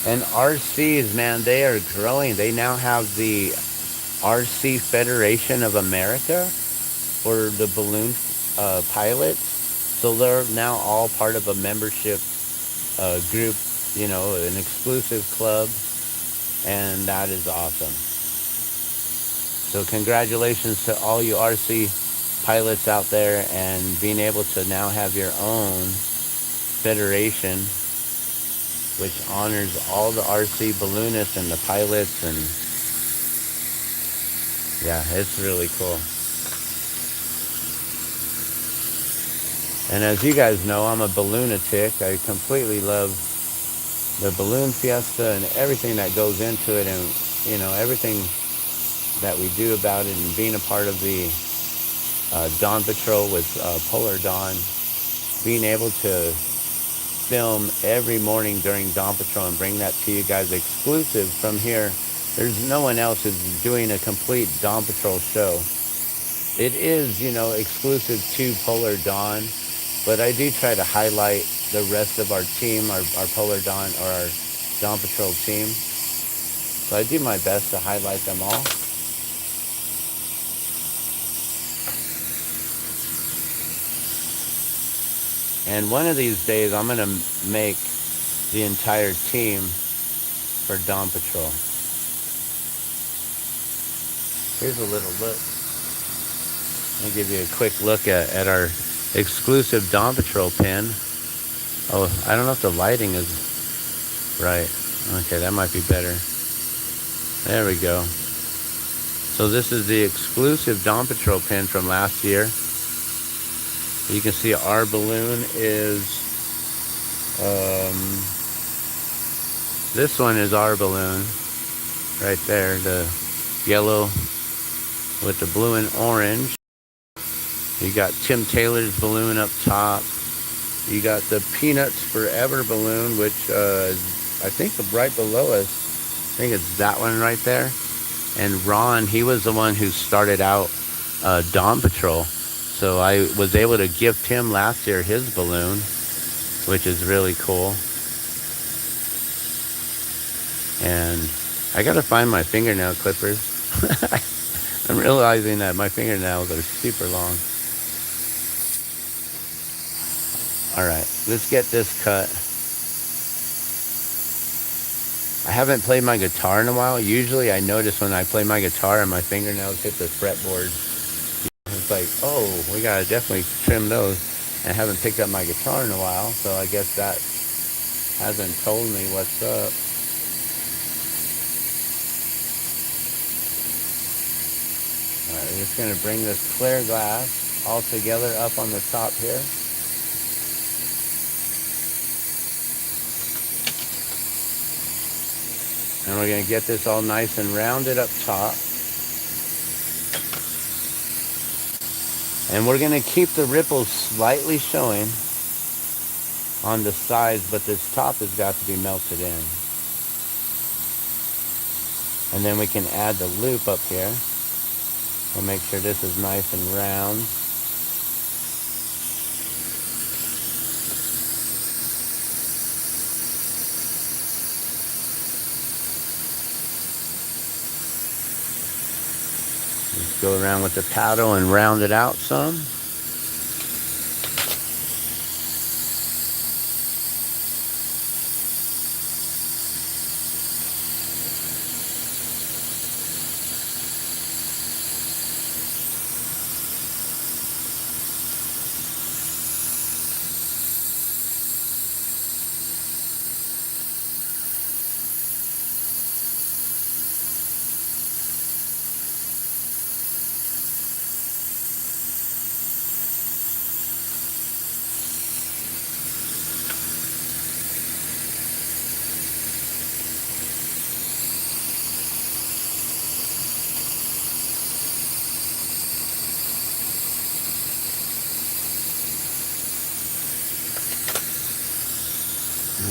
And RCs, man, they are growing. They now have the RC Federation of America for the balloon pilots. So they're now all part of a membership group, an exclusive club, and that is awesome. So congratulations to all you RC pilots out there, and being able to now have your own federation, which honors all the RC balloonists and the pilots, and yeah, it's really cool. And as you guys know, I'm a balloonatic. I completely love the balloon fiesta and everything that goes into it, and everything that we do about it, and being a part of the Dawn Patrol with Polar Dawn, being able to film every morning during Dawn Patrol and bring that to you guys exclusive from here. There's no one else who's doing a complete Dawn Patrol show. It is, exclusive to Polar Dawn, but I do try to highlight the rest of our team, our Polar Dawn or our Dawn Patrol team. So I do my best to highlight them all. And one of these days, I'm going to make the entire team for Dawn Patrol. Here's a little look. Let me give you a quick look at our exclusive Dawn Patrol pin. Oh, I don't know if the lighting is right. Okay, that might be better. There we go. So this is the exclusive Dawn Patrol pin from last year. You can see our balloon is, this one is our balloon right there, the yellow with the blue and orange. You got Tim Taylor's balloon up top. You got the Peanuts Forever balloon, which I think right below us. I think it's that one right there. And Ron, he was the one who started out Dawn Patrol. So I was able to gift him last year his balloon, which is really cool. And I gotta find my fingernail clippers. I'm realizing that my fingernails are super long. Alright, let's get this cut. I haven't played my guitar in a while. Usually I notice when I play my guitar and my fingernails hit the fretboard, it's like, oh, we gotta definitely trim those. And I haven't picked up my guitar in a while, so I guess that hasn't told me what's up. Alright, we're just gonna bring this clear glass all together up on the top here. And we're going to get this all nice and rounded up top. And we're going to keep the ripples slightly showing on the sides, but this top has got to be melted in. And then we can add the loop up here. We'll make sure this is nice and round. Go around with the paddle and round it out some.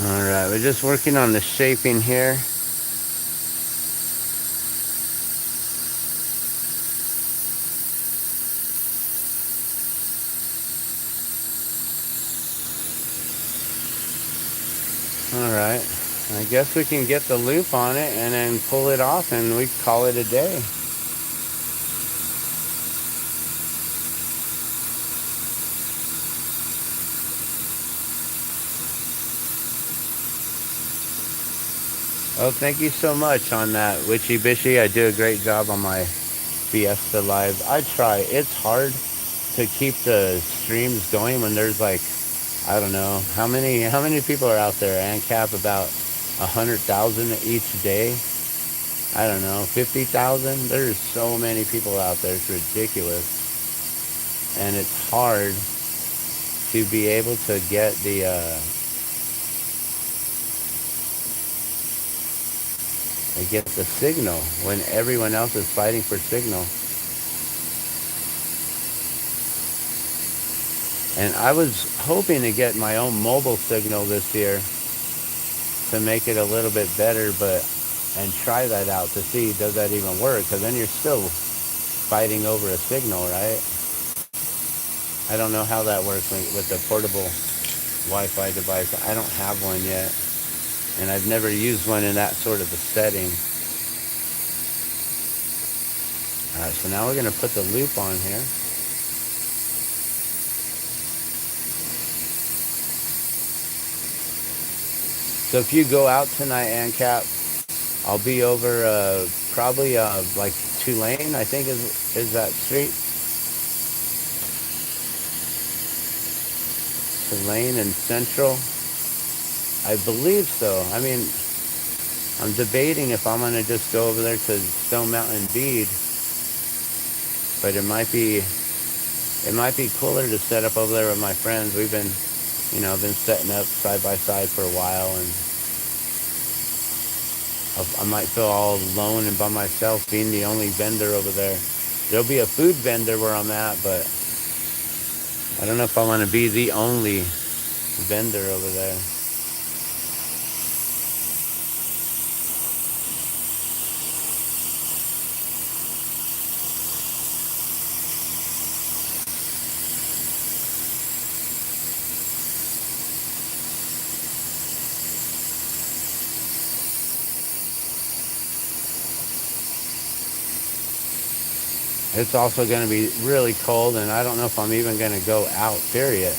Alright, we're just working on the shaping here. Alright, I guess we can get the loop on it and then pull it off and we call it a day. Oh, thank you so much on that, Witchy Bishy. I do a great job on my Fiesta Live. I try. It's hard to keep the streams going when there's like, I don't know, how many people are out there? ANCAP about 100,000 each day. I don't know, 50,000. There's so many people out there. It's ridiculous. And it's hard to be able to get the signal when everyone else is fighting for signal. And I was hoping to get my own mobile signal this year to make it a little bit better, but and try that out to see does that even work, because then you're still fighting over a signal, right? I don't know how that works with the portable Wi-Fi device. I don't have one yet, and I've never used one in that sort of a setting. All right, so now we're gonna put the loop on here. So if you go out tonight, ANCAP, I'll be over probably like Tulane, I think is that street. Tulane and Central. I believe so. I mean, I'm debating if I'm gonna just go over there to Stone Mountain Bead, but it might be cooler to set up over there with my friends. We've been, been setting up side by side for a while, and I might feel all alone and by myself being the only vendor over there. There'll be a food vendor where I'm at, but I don't know if I want to be the only vendor over there. It's also going to be really cold, and I don't know if I'm even going to go out, period.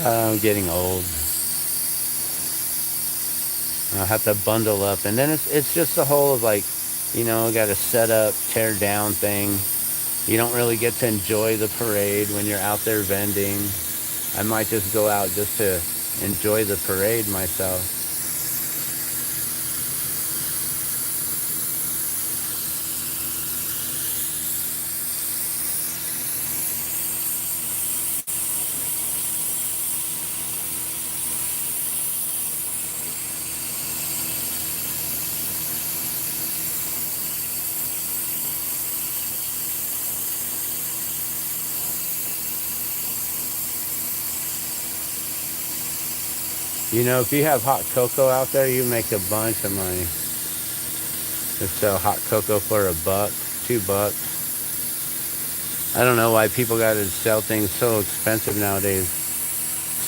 I'm getting old. I'll have to bundle up, and then it's just the whole of like, got to set up, tear down thing. You don't really get to enjoy the parade when you're out there vending. I might just go out just to enjoy the parade myself. If you have hot cocoa out there, you make a bunch of money. Just sell hot cocoa for $1, $2. I don't know why people got to sell things so expensive nowadays.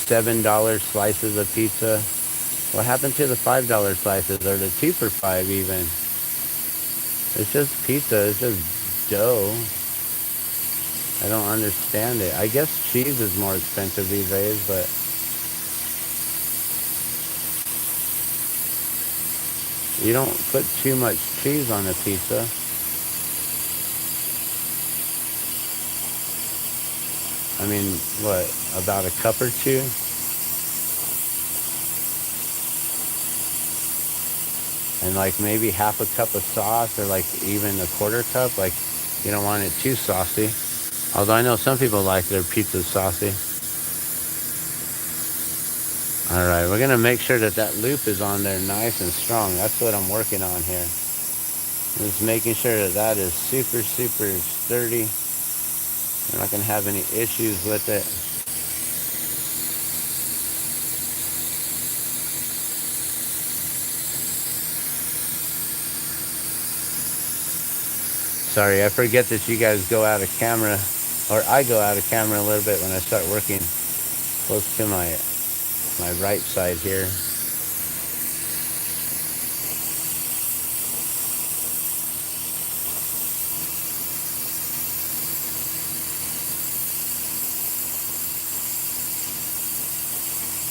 $7 slices of pizza. What happened to the $5 slices or the 2 for $5 even? It's just pizza. It's just dough. I don't understand it. I guess cheese is more expensive these days, but you don't put too much cheese on a pizza. I mean, what, about a cup or two? And like maybe half a cup of sauce, or like even a quarter cup. Like, you don't want it too saucy. Although I know some people like their pizza saucy. All right, we're gonna make sure that loop is on there nice and strong. That's what I'm working on here. Just making sure that is super, super sturdy. We're not gonna have any issues with it. Sorry, I forget that you guys go out of camera, or I go out of camera a little bit when I start working close to my right side here.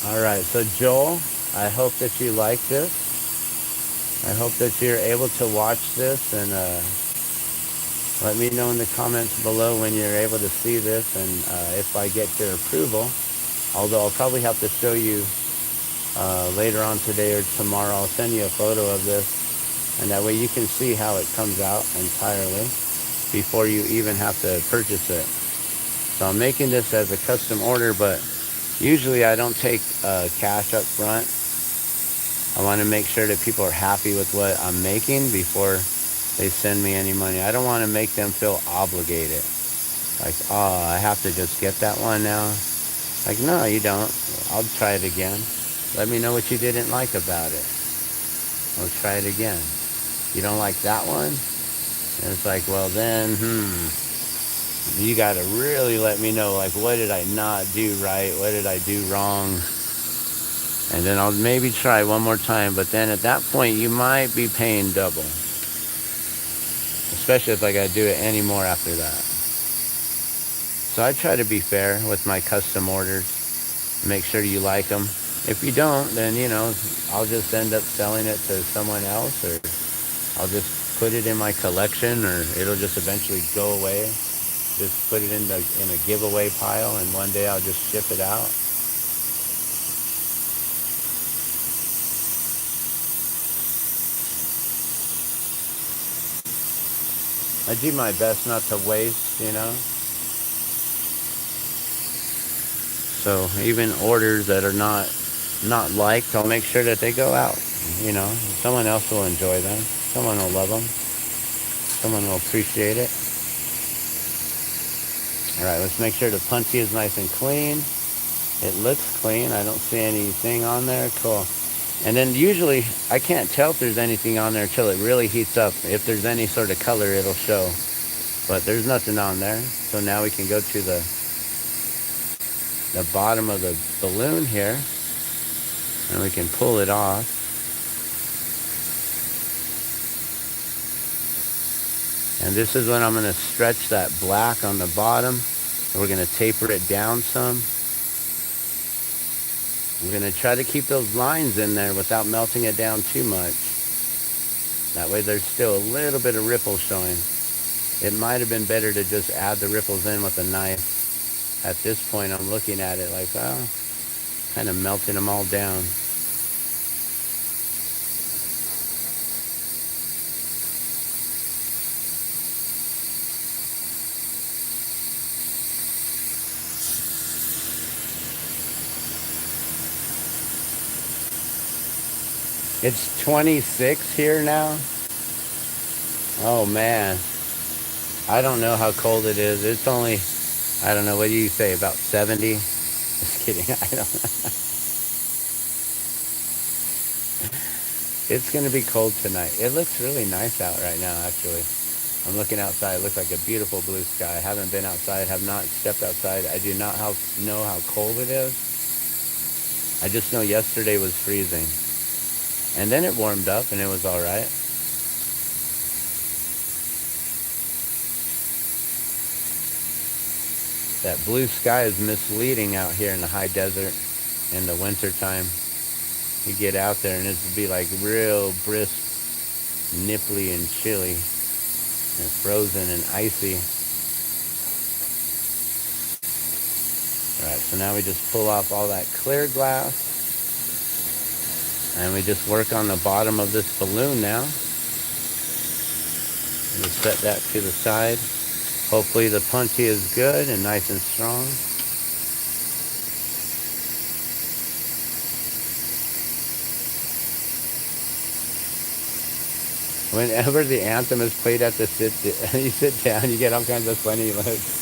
All right, so Joel, I hope that you like this. I hope that you're able to watch this, and let me know in the comments below when you're able to see this, and if I get your approval. Although I'll probably have to show you later on today or tomorrow. I'll send you a photo of this, and that way you can see how it comes out entirely before you even have to purchase it. So I'm making this as a custom order, but usually I don't take cash up front. I want to make sure that people are happy with what I'm making before they send me any money. I don't want to make them feel obligated. Like, oh, I have to just get that one now. Like, no, you don't. I'll try it again. Let me know what you didn't like about it. I'll try it again. You don't like that one? And it's like, well then, you gotta really let me know, like, what did I not do right? What did I do wrong? And then I'll maybe try one more time, but then at that point, you might be paying double. Especially if I gotta do it anymore after that. So I try to be fair with my custom orders. Make sure you like them. If you don't, then, I'll just end up selling it to someone else, or I'll just put it in my collection, or it'll just eventually go away. Just put it in a giveaway pile, and one day I'll just ship it out. I do my best not to waste. So even orders that are not liked, I'll make sure that they go out. Someone else will enjoy them. Someone will love them. Someone will appreciate it. All right, let's make sure the punchy is nice and clean. It looks clean. I don't see anything on there. Cool. And then usually I can't tell if there's anything on there until it really heats up. If there's any sort of color, it'll show. But there's nothing on there. So now we can go to the bottom of the balloon here, and we can pull it off. And this is when I'm going to stretch that black on the bottom, and we're going to taper it down some. We're going to try to keep those lines in there without melting it down too much. That way there's still a little bit of ripple showing. It might have been better to just add the ripples in with a knife. At this point, I'm looking at it like, oh, kind of melting them all down. It's 26 here now. Oh man. I don't know how cold it is. It's only, I don't know, what do you say, about 70? Just kidding. I don't know. It's going to be cold tonight. It looks really nice out right now, actually. I'm looking outside. It looks like a beautiful blue sky. I haven't been outside, have not stepped outside. I do not know how cold it is. I just know yesterday was freezing. And then it warmed up and it was all right. That blue sky is misleading out here in the high desert in the winter time. You get out there and it'll be like real brisk, nipply and chilly and frozen and icy. All right, so now we just pull off all that clear glass. And we just work on the bottom of this balloon now. And we set that to the side. Hopefully the punchy is good and nice and strong. Whenever the anthem is played at the you sit down, you get all kinds of funny looks.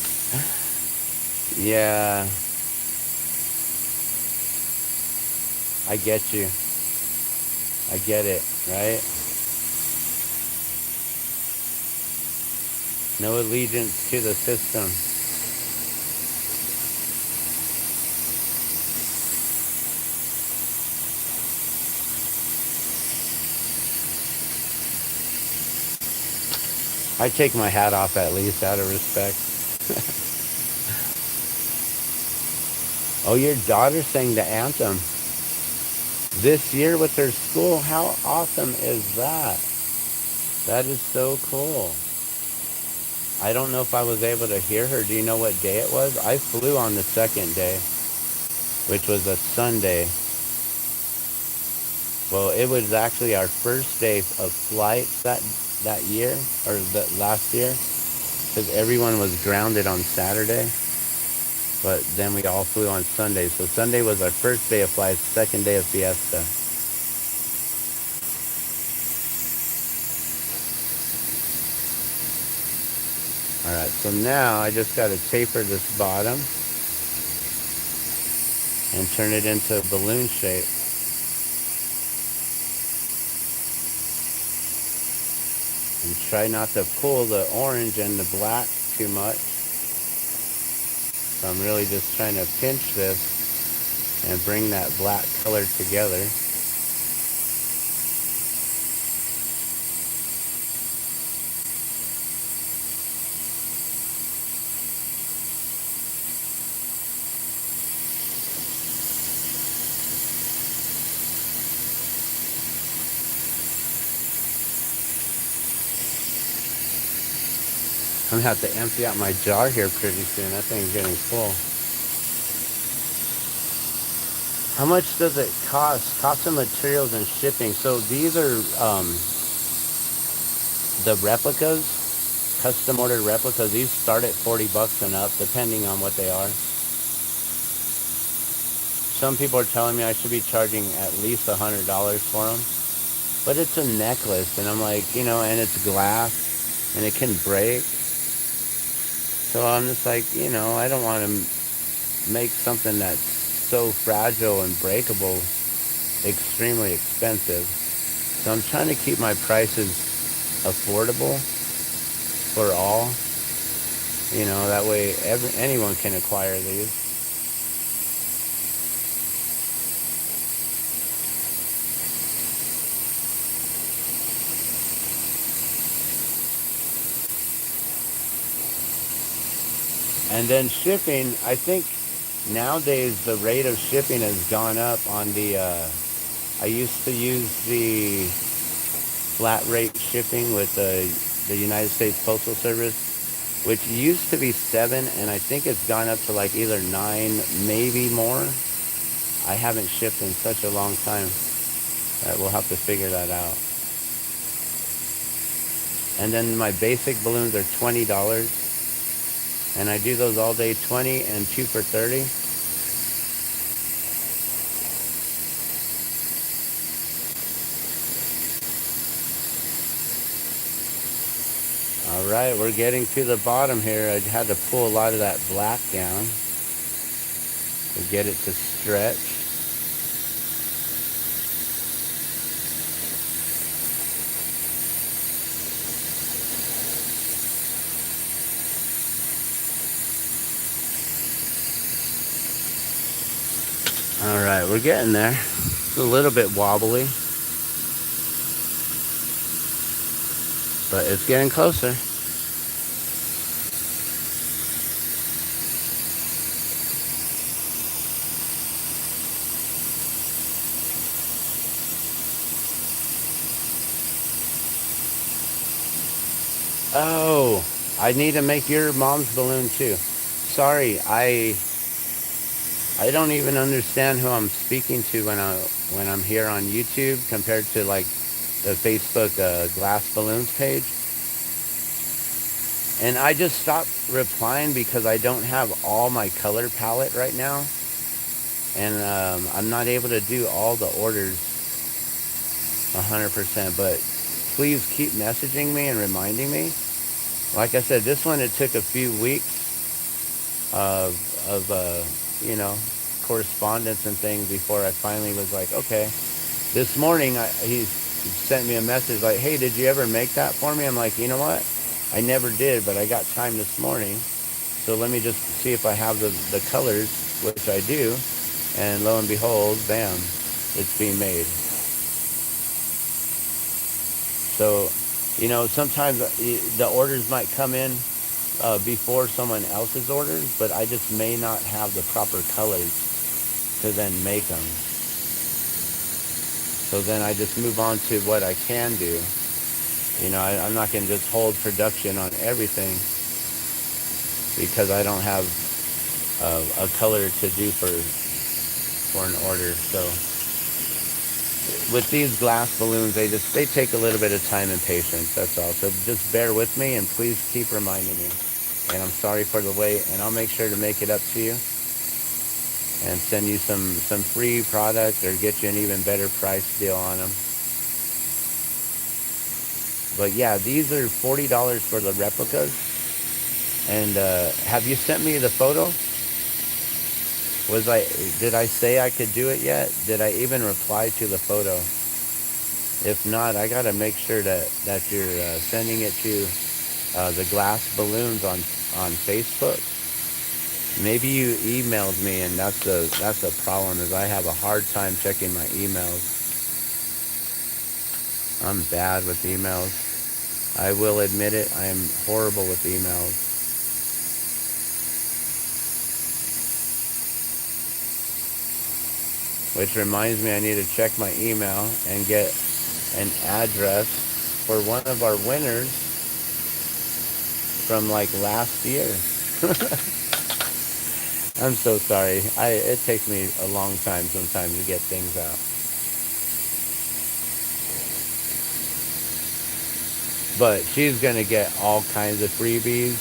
Yeah, I get you. I get it, right? No allegiance to the system. I take my hat off at least out of respect. Oh, your daughter sang the anthem this year with her school. How awesome is that? That is so cool. I don't know if I was able to hear her. Do you know what day it was? I flew on the second day, which was a Sunday. Well, it was actually our first day of flights that year, or the last year, because everyone was grounded on Saturday. But then we all flew on Sunday. So Sunday was our first day of flights, second day of fiesta. Alright, so now I just got to taper this bottom and turn it into a balloon shape. And try not to pull the orange and the black too much. So I'm really just trying to pinch this and bring that black color together. I'm gonna have to empty out my jar here pretty soon. That thing's getting full. How much does it cost? Cost of materials and shipping. So these are the replicas, custom ordered replicas. These start at 40 bucks and up, depending on what they are. Some people are telling me I should be charging at least $100 for them. But it's a necklace, and I'm like, you know, and it's glass, and it can break. So I'm just like, you know, I don't want to make something that's so fragile and breakable extremely expensive. So I'm trying to keep my prices affordable for all. You know, that way anyone can acquire these. And then shipping, I think nowadays the rate of shipping has gone up on the, I used to use the flat rate shipping with the United States Postal Service, which used to be 7, and I think it's gone up to like either 9, maybe more. I haven't shipped in such a long time that we'll have to figure that out. And then my basic balloons are $20, and I do those all day, 20 and 2 for 30. All right, we're getting to the bottom here. I had to pull a lot of that black down to get it to stretch. All right, we're getting there. It's a little bit wobbly, but it's getting closer. Oh, I need to make your mom's balloon too. Sorry, I don't even understand who I'm speaking to when I'm here on YouTube compared to like the Facebook glass balloons page. And I just stopped replying because I don't have all my color palette right now, and I'm not able to do all the orders 100%. But please keep messaging me and reminding me. Like I said, this one, it took a few weeks of you know, correspondence and things before I finally was like, okay. This morning he sent me a message like, hey, did you ever make that for me? I'm like, you know what, I never did, but I got time this morning, so let me just see if I have the colors, which I do. And lo and behold, bam, it's being made. So, you know, sometimes the orders might come in before someone else's orders, but I just may not have the proper colors to then make them. So then I just move on to what I can do. You know, I'm not going to just hold production on everything because I don't have a color to do for an order. So with these glass balloons, they take a little bit of time and patience. That's all. So just bear with me and please keep reminding me. And I'm sorry for the wait, and I'll make sure to make it up to you and send you some free product or get you an even better price deal on them. But yeah, these are $40 for the replicas. And have you sent me the photo? Did I say I could do it yet? Did I even reply to the photo? If not, I gotta make sure that you're sending it to the glass balloons on Facebook. Maybe you emailed me, and that's a problem. Is I have a hard time checking my emails. I'm bad with emails. I will admit it. I am horrible with emails. Which reminds me, I need to check my email and get an address for one of our winners from like last year. I'm so sorry. It takes me a long time sometimes to get things out. But she's gonna get all kinds of freebies,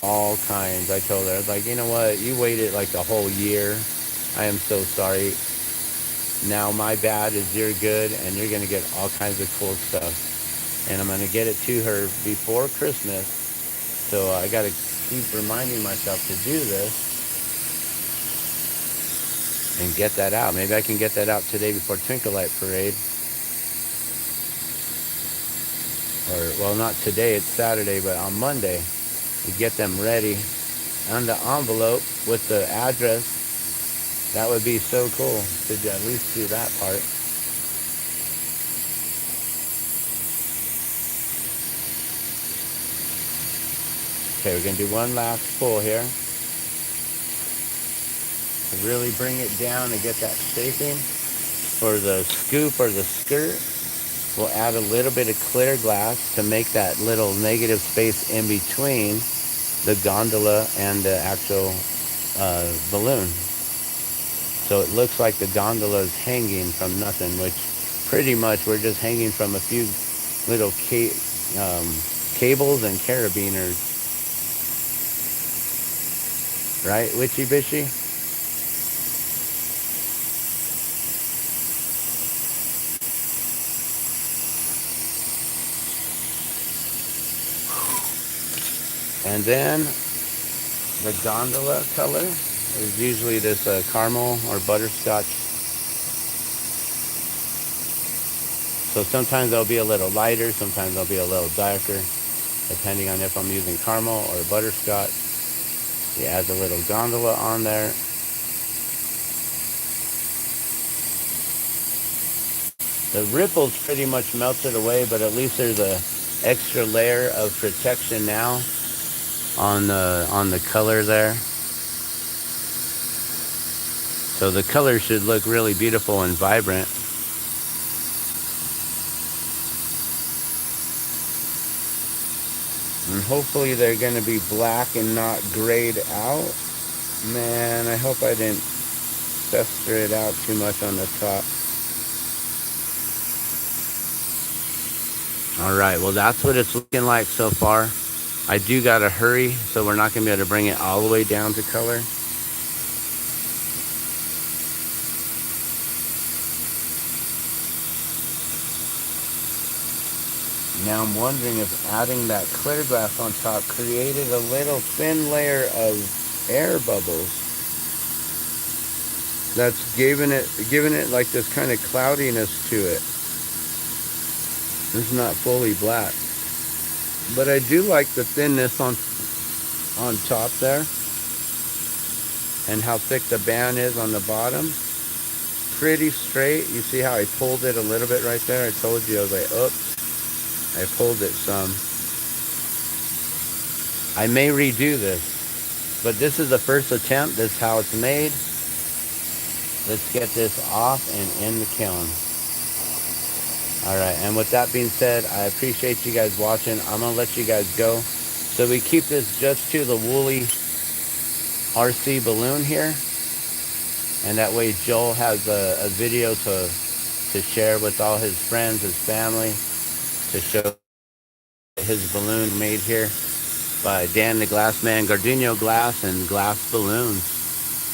all kinds. I told her, I was like, you know what? You waited like the whole year. I am so sorry. Now my bad is you're good, and you're gonna get all kinds of cool stuff. And I'm gonna get it to her before Christmas. So I gotta keep reminding myself to do this and get that out. Maybe I can get that out today before Twinkle Light Parade. Or, well, not today, it's Saturday, but on Monday, we get them ready on the envelope with the address. That would be so cool to at least do that part. Okay, we're going to do one last pull here to really bring it down and get that shaping. For the scoop or the skirt, we'll add a little bit of clear glass to make that little negative space in between the gondola and the actual balloon. So it looks like the gondola is hanging from nothing, which pretty much we're just hanging from a few little cables and carabiners. Right, Witchy Bishy? And then the gondola color is usually this caramel or butterscotch. So sometimes they'll be a little lighter, sometimes they'll be a little darker, depending on if I'm using caramel or butterscotch. You add the little gondola on there. The ripples pretty much melted away, but at least there's a extra layer of protection now on the color there. So the color should look really beautiful and vibrant. And hopefully they're going to be black and not grayed out. Man, I hope I didn't fester it out too much on the top. Alright, well that's what it's looking like so far. I do gotta hurry, so we're not gonna be able to bring it all the way down to color. Now I'm wondering if adding that clear glass on top created a little thin layer of air bubbles that's giving it like this kind of cloudiness to it. It's not fully black. But I do like the thinness on top there, and how thick the band is on the bottom. Pretty straight. You see how I pulled it a little bit right there? I told you, I was like, oops. I pulled it some. I may redo this, but this is the first attempt. This is how it's made. Let's get this off and in the kiln. Alright, and with that being said, I appreciate you guys watching. I'm going to let you guys go. So we keep this just to the Woolly RC balloon here. And that way Joel has a video to share with all his friends, his family, to show his balloon made here by Dan the Glassman, Gardeno Glass, and Glass Balloons.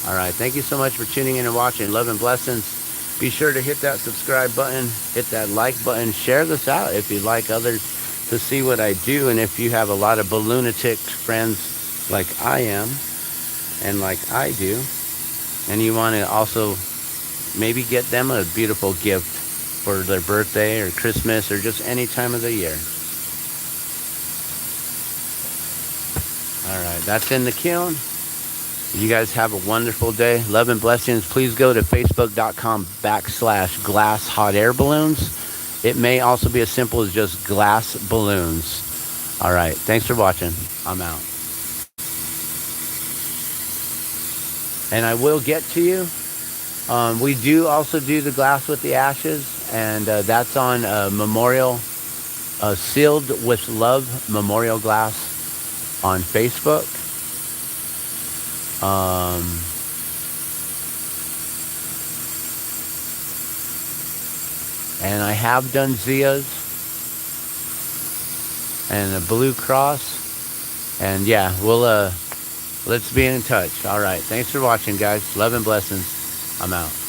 Alright, thank you so much for tuning in and watching. Love and blessings. Be sure to hit that subscribe button, hit that like button, share this out if you'd like others to see what I do. And if you have a lot of balloonatic friends like I am and like I do, and you want to also maybe get them a beautiful gift for their birthday or Christmas or just any time of the year. All right, that's in the kiln. You guys have a wonderful day. Love and blessings. Please go to facebook.com/glass hot air balloons. It may also be as simple as just glass balloons. All right. Thanks for watching. I'm out. And I will get to you. We do also do the glass with the ashes, and that's on Memorial Sealed with Love Memorial Glass on Facebook. And I have done Zia's and a Blue Cross. And yeah, we'll let's be in touch. All right. Thanks for watching, guys. Love and blessings. I'm out.